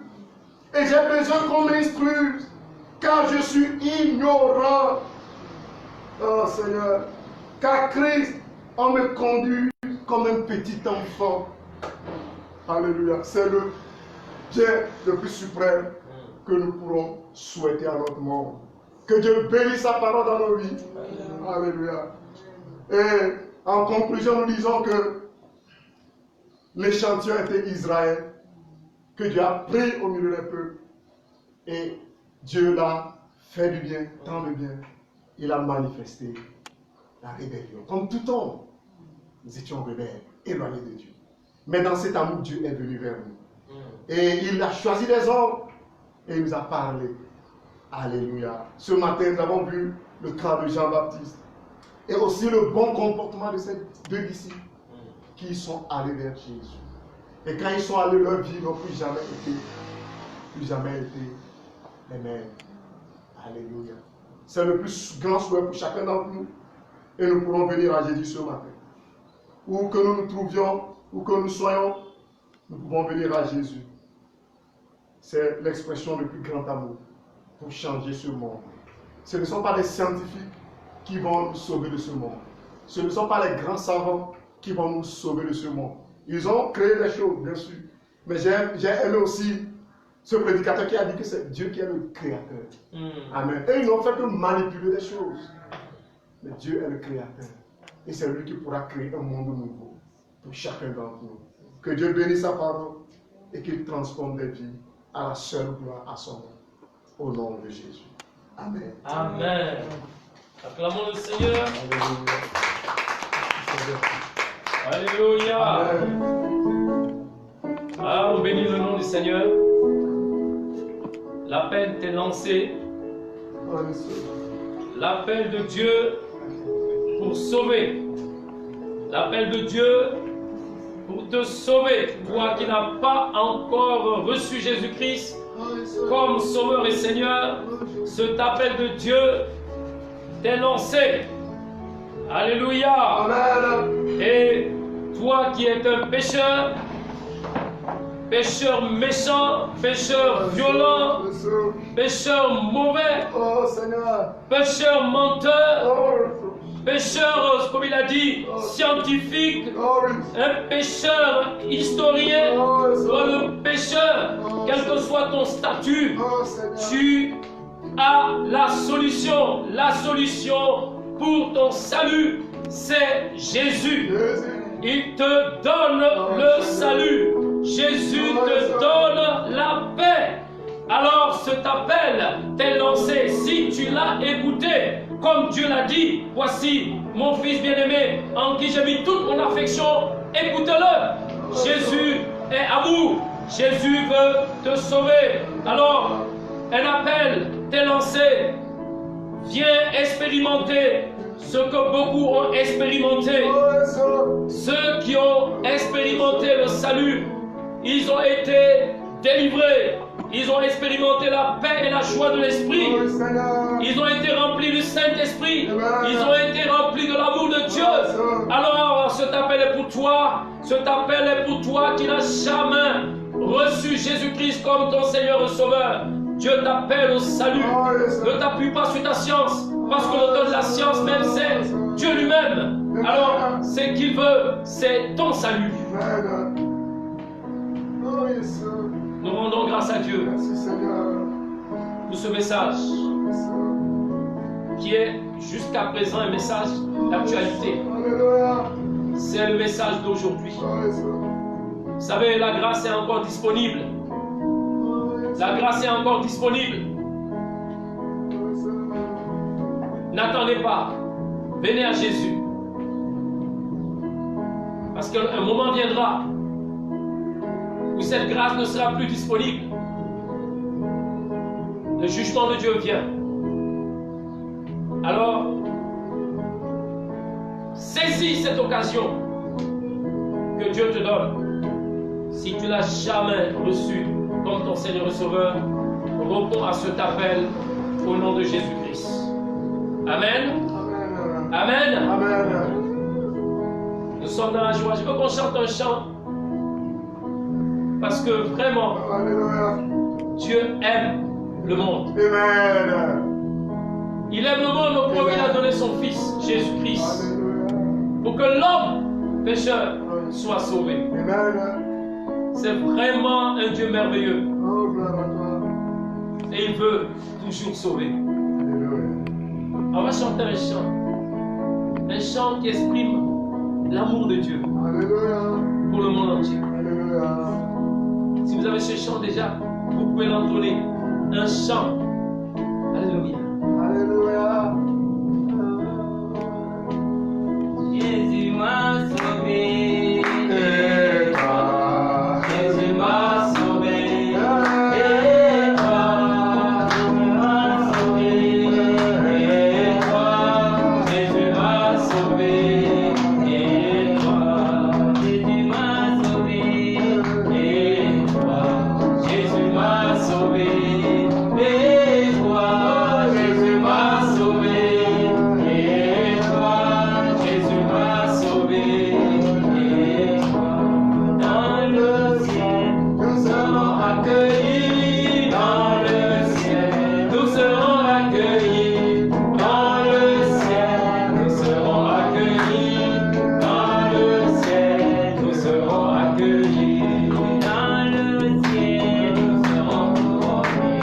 Et j'ai besoin qu'on m'instruise, car je suis ignorant. Oh Seigneur, car Christ, on me conduit comme un petit enfant. Alléluia. C'est le bien le plus suprême que nous pourrons souhaiter à notre monde. Que Dieu bénisse sa parole dans nos vies. Alléluia. Et en conclusion, nous disons que l'échantillon était Israël, que Dieu a pris au milieu des peuples. Et Dieu l'a fait du bien, tant de bien. Il a manifesté la rébellion. Comme tout homme, nous étions rebelles, éloignés de Dieu. Mais dans cet amour, Dieu est venu vers nous. Et il a choisi des hommes et il nous a parlé. Alléluia. Ce matin, nous avons vu le cas de Jean-Baptiste et aussi le bon comportement de ces deux disciples qui sont allés vers Jésus. Et quand ils sont allés, leur vie n'ont plus jamais été les mêmes. Alléluia. C'est le plus grand souhait pour chacun d'entre nous. Et nous pourrons venir à Jésus ce matin. Où que nous nous trouvions, où que nous soyons, nous pouvons venir à Jésus. C'est l'expression du plus grand amour pour changer ce monde. Ce ne sont pas les scientifiques qui vont nous sauver de ce monde. Ce ne sont pas les grands savants qui vont nous sauver de ce monde. Ils ont créé des choses, bien sûr. Mais j'ai aimé aussi ce prédicateur qui a dit que c'est Dieu qui est le créateur. Amen. Et ils n'ont fait que manipuler des choses. Mais Dieu est le créateur. Et c'est lui qui pourra créer un monde nouveau pour chacun d'entre nous. Que Dieu bénisse sa parole et qu'il transforme des vies à la seule gloire à son nom. Au nom de Jésus. Amen. Amen. Acclamons le Seigneur. Alléluia. Amen. Ah, on bénit le nom du Seigneur. L'appel t'est lancé. L'appel de Dieu pour sauver. L'appel de Dieu pour te sauver. Toi qui n'as pas encore reçu Jésus-Christ comme Sauveur et Seigneur, cet appel de Dieu t'est lancé. Alléluia. Amen. Et toi qui es un pécheur, pécheur méchant, pécheur violent, pécheur mauvais, Oh Seigneur. pécheur menteur, Oh, pécheur, comme il a dit, scientifique, oh, un pécheur historien, toi le pécheur, quel que soit ton statut, oh Seigneur. tu as la solution. La solution pour ton salut, c'est Jésus. Jésus. Il te donne le salut. Jésus te donne la paix. Alors cet appel t'est lancé. si tu l'as écouté, comme Dieu l'a dit, voici mon fils bien-aimé, en qui j'ai mis toute mon affection, écoute-le. Jésus est amour. Jésus veut te sauver. Alors, un appel t'est lancé. Viens expérimenter ce que beaucoup ont expérimenté. Ceux qui ont expérimenté le salut, ils ont été délivrés. Ils ont expérimenté la paix et la joie de l'Esprit. Ils ont été remplis du Saint-Esprit. Ils ont été remplis de l'amour de Dieu. Alors, cet appel est pour toi. Cet appel est pour toi qui n'as jamais reçu Jésus-Christ comme ton Seigneur et Sauveur. Dieu t'appelle au salut. Ne t'appuie pas sur ta science, parce que l'auteur de la science même, c'est Dieu lui-même. Alors, ce qu'il veut, c'est ton salut. Nous rendons grâce à Dieu pour ce message qui est jusqu'à présent un message d'actualité. C'est le message d'aujourd'hui. Vous savez, la grâce est encore disponible. La grâce est encore disponible. N'attendez pas. Venez à Jésus. Parce qu'un moment viendra où cette grâce ne sera plus disponible. Le jugement de Dieu vient. Alors, saisis cette occasion que Dieu te donne. Si tu n'as jamais reçu comme ton Seigneur et Sauveur, réponds à cet appel au nom de Jésus-Christ. Amen. Amen. Amen. Nous sommes dans la joie. Je veux qu'on chante un chant. Parce que vraiment, Dieu aime le monde. Amen. Il aime le monde, au point il a donné son Fils, Jésus-Christ, pour que l'homme pécheur soit sauvé. Amen. C'est vraiment un Dieu merveilleux. Oh, gloire à toi. Et il veut toujours sauver. Alléluia. On va chanter un chant. Un chant qui exprime l'amour de Dieu Alléluia. pour le monde entier. Alléluia. Si vous avez ce chant déjà, vous pouvez l'entonner. Un chant. Alléluia. Alléluia. Jésus m'a sauvé. Et toi, Jésus m'a sauvé. Et toi, Jésus m'a sauvé. Et toi, Jésus m'a sauvé. Et toi, Jésus m'a sauvé. Et toi, Jésus m'a sauvé. Et toi, Jésus m'a sauvé. Et toi, Jésus m'a sauvé. Et toi, dans le ciel, nous serons accueillis. Dans le ciel, nous serons accueillis. Dans le ciel, nous serons accueillis. Dans le ciel, nous serons accueillis. Dans le ciel, nous serons couronnés.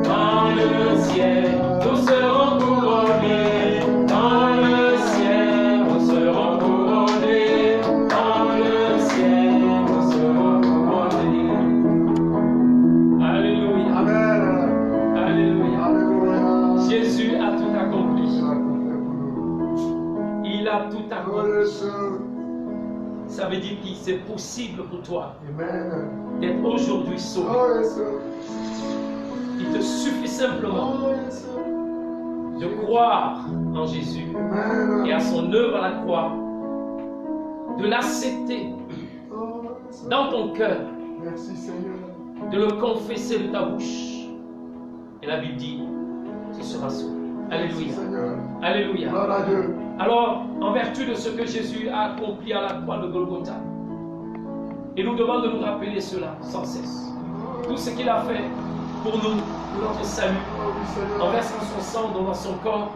Dans le ciel, nous serons couronnés. Dans le ciel, nous serons couronnés. Dans le ciel, nous serons couronnés. Alléluia. Amen. Alléluia. Alléluia. Jésus a tout accompli. Il a tout Oh, accompli. Jésus. Ça veut dire que c'est possible pour toi Amen. d'être aujourd'hui sauvé. Oh, Jésus. Il te suffit simplement Oh, Jésus. de croire en Jésus Amen. et à son œuvre à la croix, de l'accepter Oh, Jésus. dans ton cœur, Merci, Seigneur. de le confesser de ta bouche. Et la Bible dit, tu seras sauvé. Merci, Alléluia. Seigneur. Alléluia. Gloire à Dieu. Alors, en vertu de ce que Jésus a accompli à la croix de Golgotha, il nous demande de nous rappeler cela sans cesse. Tout ce qu'il a fait pour nous, pour notre salut, Oh, oui, Seigneur. en versant son sang dans son corps,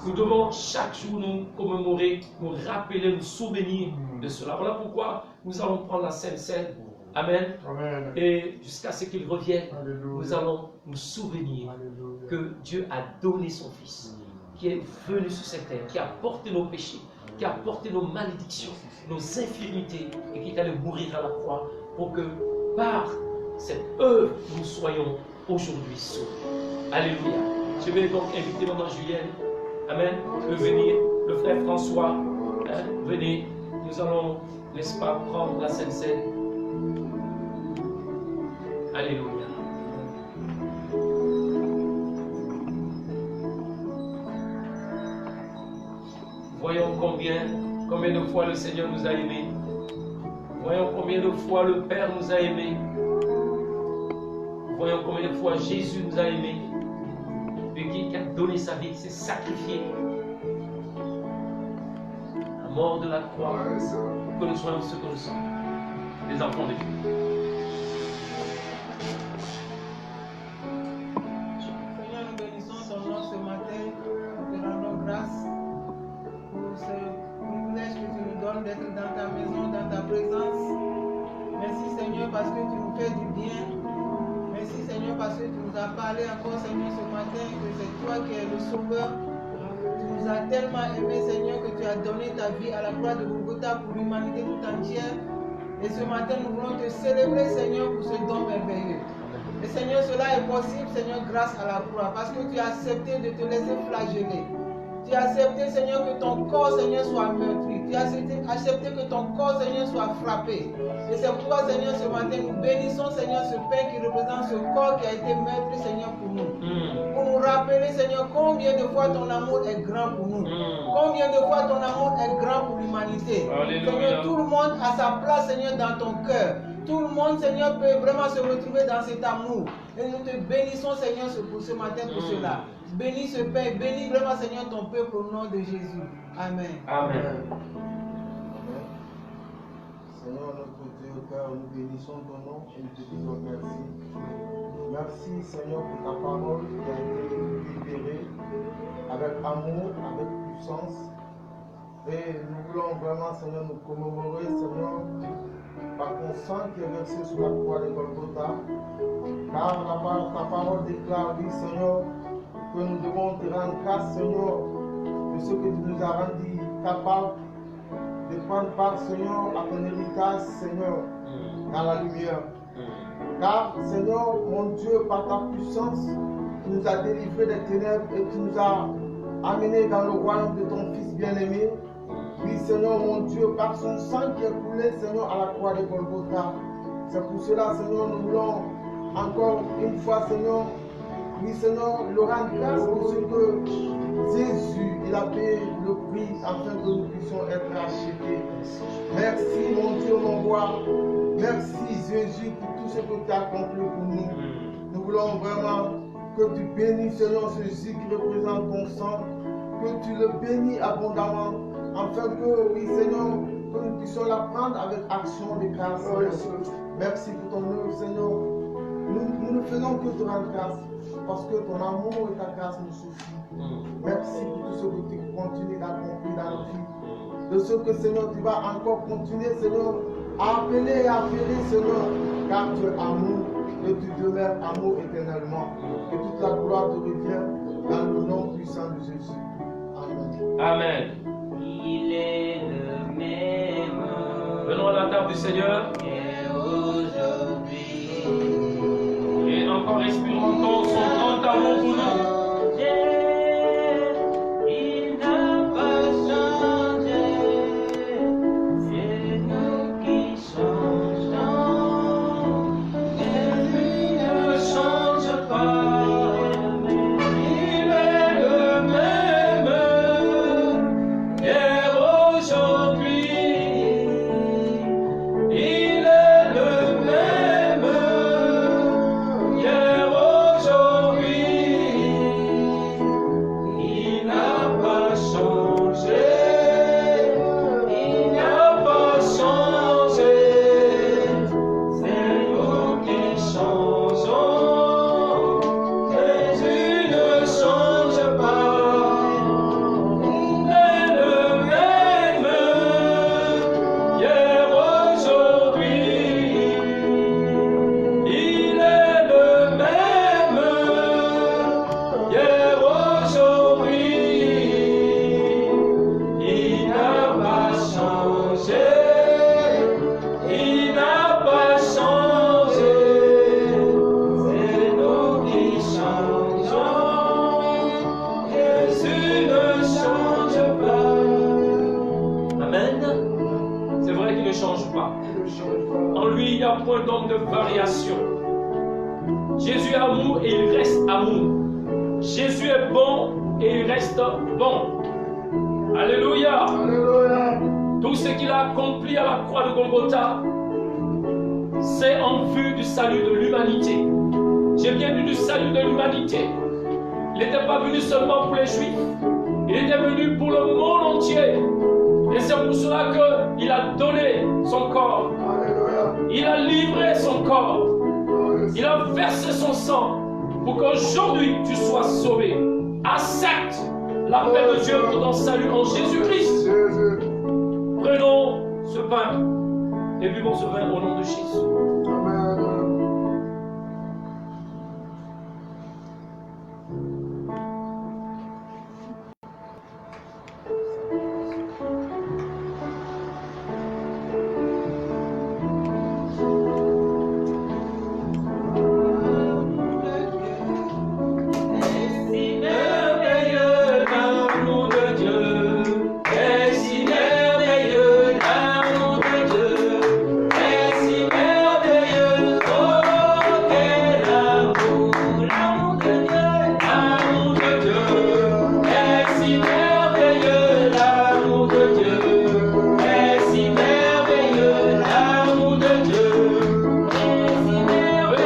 nous devons chaque jour nous commémorer, nous rappeler, nous souvenir de cela. Voilà pourquoi nous allons prendre la Sainte Seine. Amen. Amen. Et jusqu'à ce qu'il revienne, Alléluia. nous allons nous souvenir Alléluia. que Dieu a donné son Fils, qui est venu sur cette terre, qui a porté nos péchés, qui a porté nos malédictions, nos infirmités, et qui est allé mourir à la croix pour que par cette œuvre, nous soyons aujourd'hui sauvés. Alléluia. Je vais donc inviter maman Julienne, amen, de venir, le frère François, hein, venez, nous allons, n'est-ce pas, prendre la Sainte Seine. Alléluia. Voyons combien de fois le Seigneur nous a aimés. Voyons combien de fois le Père nous a aimés. Voyons combien de fois Jésus nous a aimés. Et qui a donné sa vie, s'est sacrifié. La mort de la croix, pour que nous soyons ce que nous sommes, les enfants de Dieu. Seigneur, nous bénissons ton nom ce matin. Nous te rendons grâce pour ce privilège que tu nous donnes d'être dans ta maison, dans ta présence. Merci Seigneur parce que tu nous fais du bien. Merci Seigneur parce que tu nous as parlé encore Seigneur ce matin que c'est toi qui es le sauveur. Tu nous as tellement aimé Seigneur que tu as donné ta vie à la croix de Golgotha pour l'humanité tout entière. Et ce matin nous voulons te célébrer Seigneur pour ce don merveilleux. Et Seigneur, cela est possible Seigneur grâce à la croix parce que tu as accepté de te laisser flageller. Tu as accepté, Seigneur, que ton corps, Seigneur, soit meurtri. Tu as accepté que ton corps, Seigneur, soit frappé. Et c'est pourquoi, Seigneur, ce matin, nous bénissons, Seigneur, ce pain qui représente ce corps qui a été meurtri, Seigneur, pour nous. Pour nous rappeler, Seigneur, combien de fois ton amour est grand pour nous. Combien de fois ton amour est grand pour l'humanité. Seigneur, tout le monde a sa place, Seigneur, dans ton cœur. Tout le monde, Seigneur, peut vraiment se retrouver dans cet amour. Et nous te bénissons, Seigneur, pour ce matin, pour cela. Bénis ce Père, bénis vraiment, Seigneur, ton peuple au nom de Jésus. Amen. Amen. Seigneur, notre Dieu, Père, nous bénissons ton nom et nous te disons merci. Merci, Seigneur, pour ta parole qui a été libérée avec amour, avec puissance. Et nous voulons vraiment, Seigneur, nous commémorer, Seigneur, par ton sang qui est versé sur la croix de Golgotha. Car ta parole déclare, oui, Seigneur, que nous devons te rendre grâce, Seigneur, de ce que tu nous as rendu capable de prendre part, Seigneur, à ton héritage, Seigneur, dans la lumière. Car, Seigneur, mon Dieu, par ta puissance, tu nous as délivrés des ténèbres et tu nous as amenés dans le royaume de ton Fils bien-aimé. Oui, Seigneur, mon Dieu, par son sang qui est coulé, Seigneur, à la croix de Golgotha. C'est pour cela, Seigneur, nous voulons encore une fois, Seigneur, oui, Seigneur, le rendre grâce pour ce que Jésus, il a payé le prix afin que nous puissions être rachetés. Merci, mon Dieu, mon roi. Merci, Jésus, pour tout ce que tu as accompli pour nous. Nous voulons vraiment que tu bénisses, Seigneur, celui qui représente ton sang, que tu le bénis abondamment, afin que, oui, Seigneur, que nous puissions la prendre avec action de grâce. Merci pour ton œuvre, Seigneur. Nous ne faisons que te rendre grâce, parce que ton amour et ta grâce nous suffisent. Merci pour tout ce que tu continues d'accomplir dans notre vie. De ce que, Seigneur, tu vas encore continuer, Seigneur, à appeler et appeler, Seigneur, car tu es amour et tu demeures amour éternellement. Et toute la gloire te revient dans le nom puissant de Jésus. Amen. Amen. Il est le même. Venons à la table du Seigneur. Et aujourd'hui. Et encore expérimentons son grand amour pour nous. Il n'a pas changé. C'est nous qui changeons. Et lui ne change pas. Il est le même. Hier, aujourd'hui. Il est le même. a point donc de variation. Jésus est amour et il reste amour. Jésus est bon et il reste bon. Alléluia. Alléluia. Tout ce qu'il a accompli à la croix de Golgotha, c'est en vue du salut de l'humanité. J'ai bien dit du salut de l'humanité. Il n'était pas venu seulement pour les Juifs. Il était venu pour le monde entier. Et c'est pour cela qu'il a donné son corps. Alléluia. Il a livré son corps. Il a versé son sang pour qu'aujourd'hui tu sois sauvé. Accepte l'appel de Dieu pour ton salut en Jésus-Christ. Jésus. Prenons ce pain et buvons ce vin au nom de Jésus. Amen. Si merveilleux l'amour de Dieu, et si merveilleux l'amour de Dieu, et si merveilleux, oh quel amour, l'amour de Dieu, et si merveilleux l'amour de Dieu, et si merveilleux l'amour de Dieu, et si merveilleux.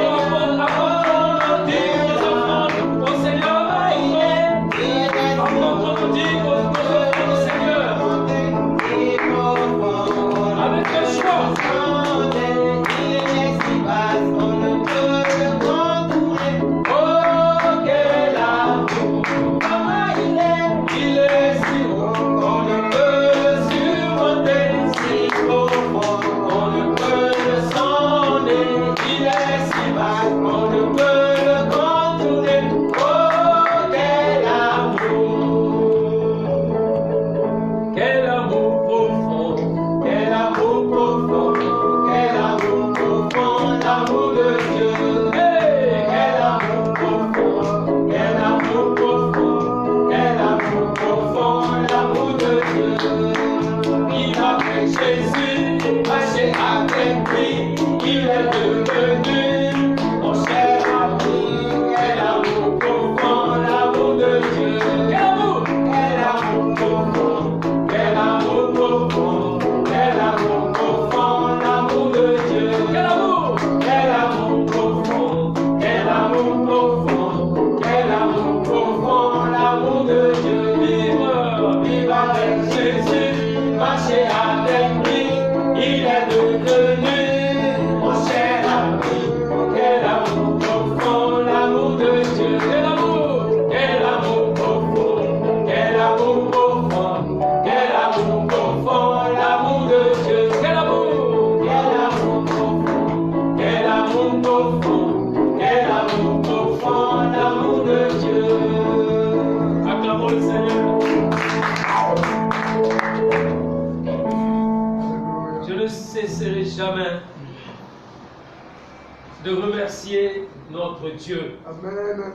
De remercier notre Dieu. Amen.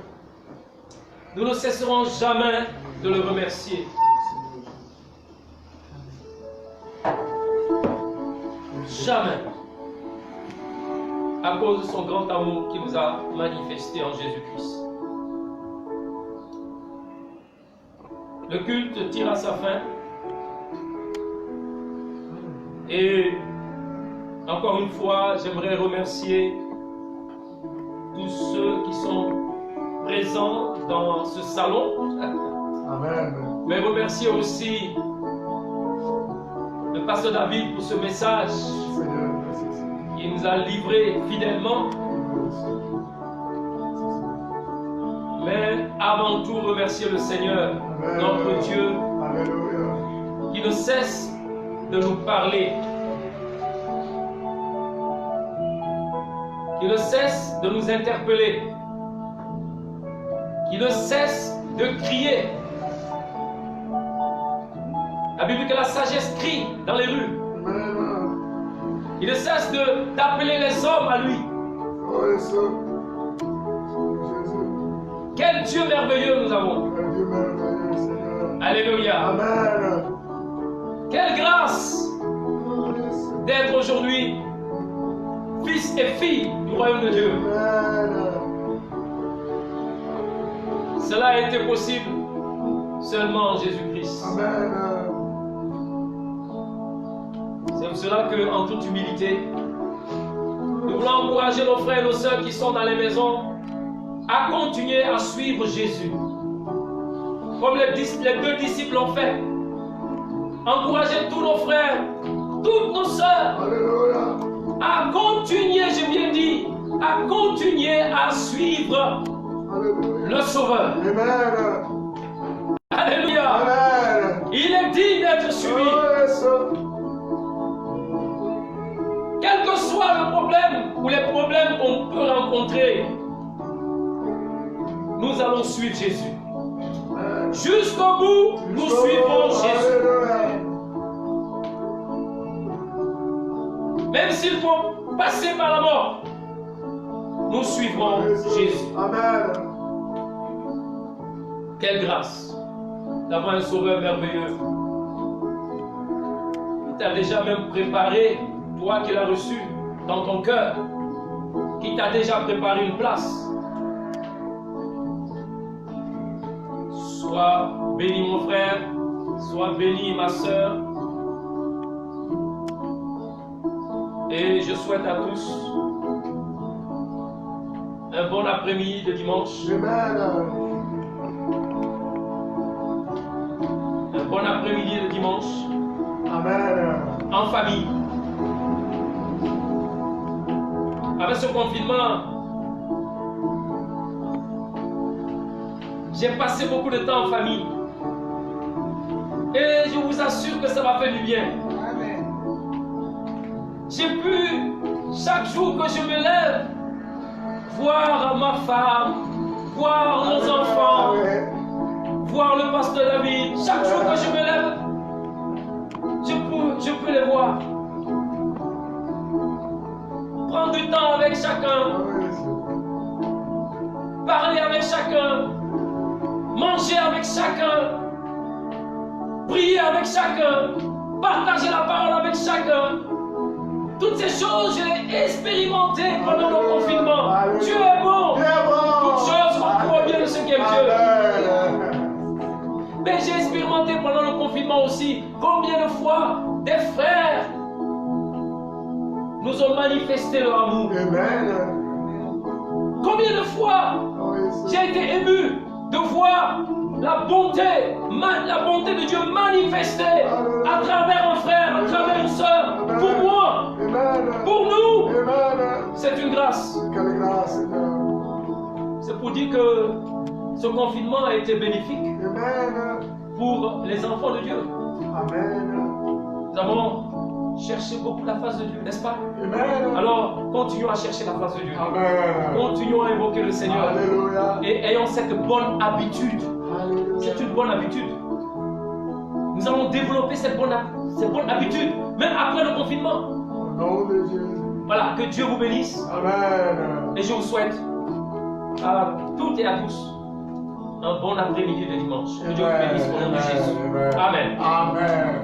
Nous ne cesserons jamais de le remercier. Jamais. À cause de son grand amour qu'il nous a manifesté en Jésus-Christ. Le culte tire à sa fin. Et encore une fois, j'aimerais remercier tous ceux qui sont présents dans ce salon. Amen. Mais remercier aussi le pasteur David pour ce message Seigneur, merci. qu'il nous a livré fidèlement. Mais avant tout, remercier le Seigneur, Amen. notre Dieu, Alléluia. qui ne cesse de nous parler, qui ne cesse de nous interpeller, qui ne cesse de crier. La Bible dit que la sagesse crie dans les rues. Amen. Il ne cesse d'appeler les hommes à lui. Oh, Jésus. Quel Dieu merveilleux nous avons. Quel Dieu merveilleux, Seigneur. Alléluia. Amen. Quelle grâce d'être aujourd'hui fils fils et filles du royaume de Dieu. Amen. Cela a été possible seulement en Jésus-Christ. Amen. C'est pour cela qu'en toute humilité, nous voulons encourager nos frères et nos sœurs qui sont dans les maisons à continuer à suivre Jésus. Comme les 2 disciples l'ont fait. Encourager tous nos frères, toutes nos sœurs Alléluia. à continuer, j'ai bien dit, à continuer à suivre Alléluia. le Sauveur. Amen. Alléluia. Amen. Il est digne d'être suivi. Oh, yes. Quel que soit le problème ou les problèmes qu'on peut rencontrer, nous allons suivre Jésus. Jusqu'au bout, nous suivrons Jésus. Alléluia. Même s'il faut passer par la mort, nous suivrons Jésus. Amen. Quelle grâce d'avoir un sauveur merveilleux. Il t'a déjà même préparé, toi qui l'as reçu dans ton cœur, qui t'a déjà préparé une place. Sois béni mon frère, sois béni ma soeur. Et je souhaite à tous un bon après-midi de dimanche. Amen. Un bon après-midi de dimanche Amen. en famille. Avec ce confinement, j'ai passé beaucoup de temps en famille. Et je vous assure que ça m'a fait du bien. Amen. J'ai pu, chaque jour que je me lève, voir ma femme, voir nos enfants, Amen. voir le pasteur David. Chaque jour que je me lève, je peux les voir. Prendre du temps avec chacun, parler avec chacun, manger avec chacun, prier avec chacun, partager la parole avec chacun. Toutes ces choses, je les ai expérimentées pendant le confinement. Alléluia. Dieu est bon. Dieu est bon. Toutes choses concourent au bien de ceux qui aiment Dieu. Amen. Mais j'ai expérimenté pendant le confinement aussi combien de fois des frères nous ont manifesté leur amour. Amen. Combien de fois Oh, yes. j'ai été ému de voir la bonté de Dieu manifestée à travers un frère, à travers une soeur, pour moi, Amen. pour nous. Amen. C'est une grâce. Quelle grâce, Seigneur. C'est pour dire que ce confinement a été bénéfique Amen. pour les enfants de Dieu. Amen. Nous avons cherché beaucoup la face de Dieu, n'est-ce pas? Amen. Alors, continuons à chercher la face de Dieu. Amen. Continuons à invoquer le Seigneur. Alléluia. Et ayons cette bonne habitude. Alléluia. C'est une bonne habitude. Nous allons développer cette bonne habitude, même après le confinement. Au nom de Jésus. Voilà, que Dieu vous bénisse. Amen. Et je vous souhaite à toutes et à tous un bon après-midi de dimanche. Que Dieu vous bénisse au nom de Jésus. Amen. Amen. Amen.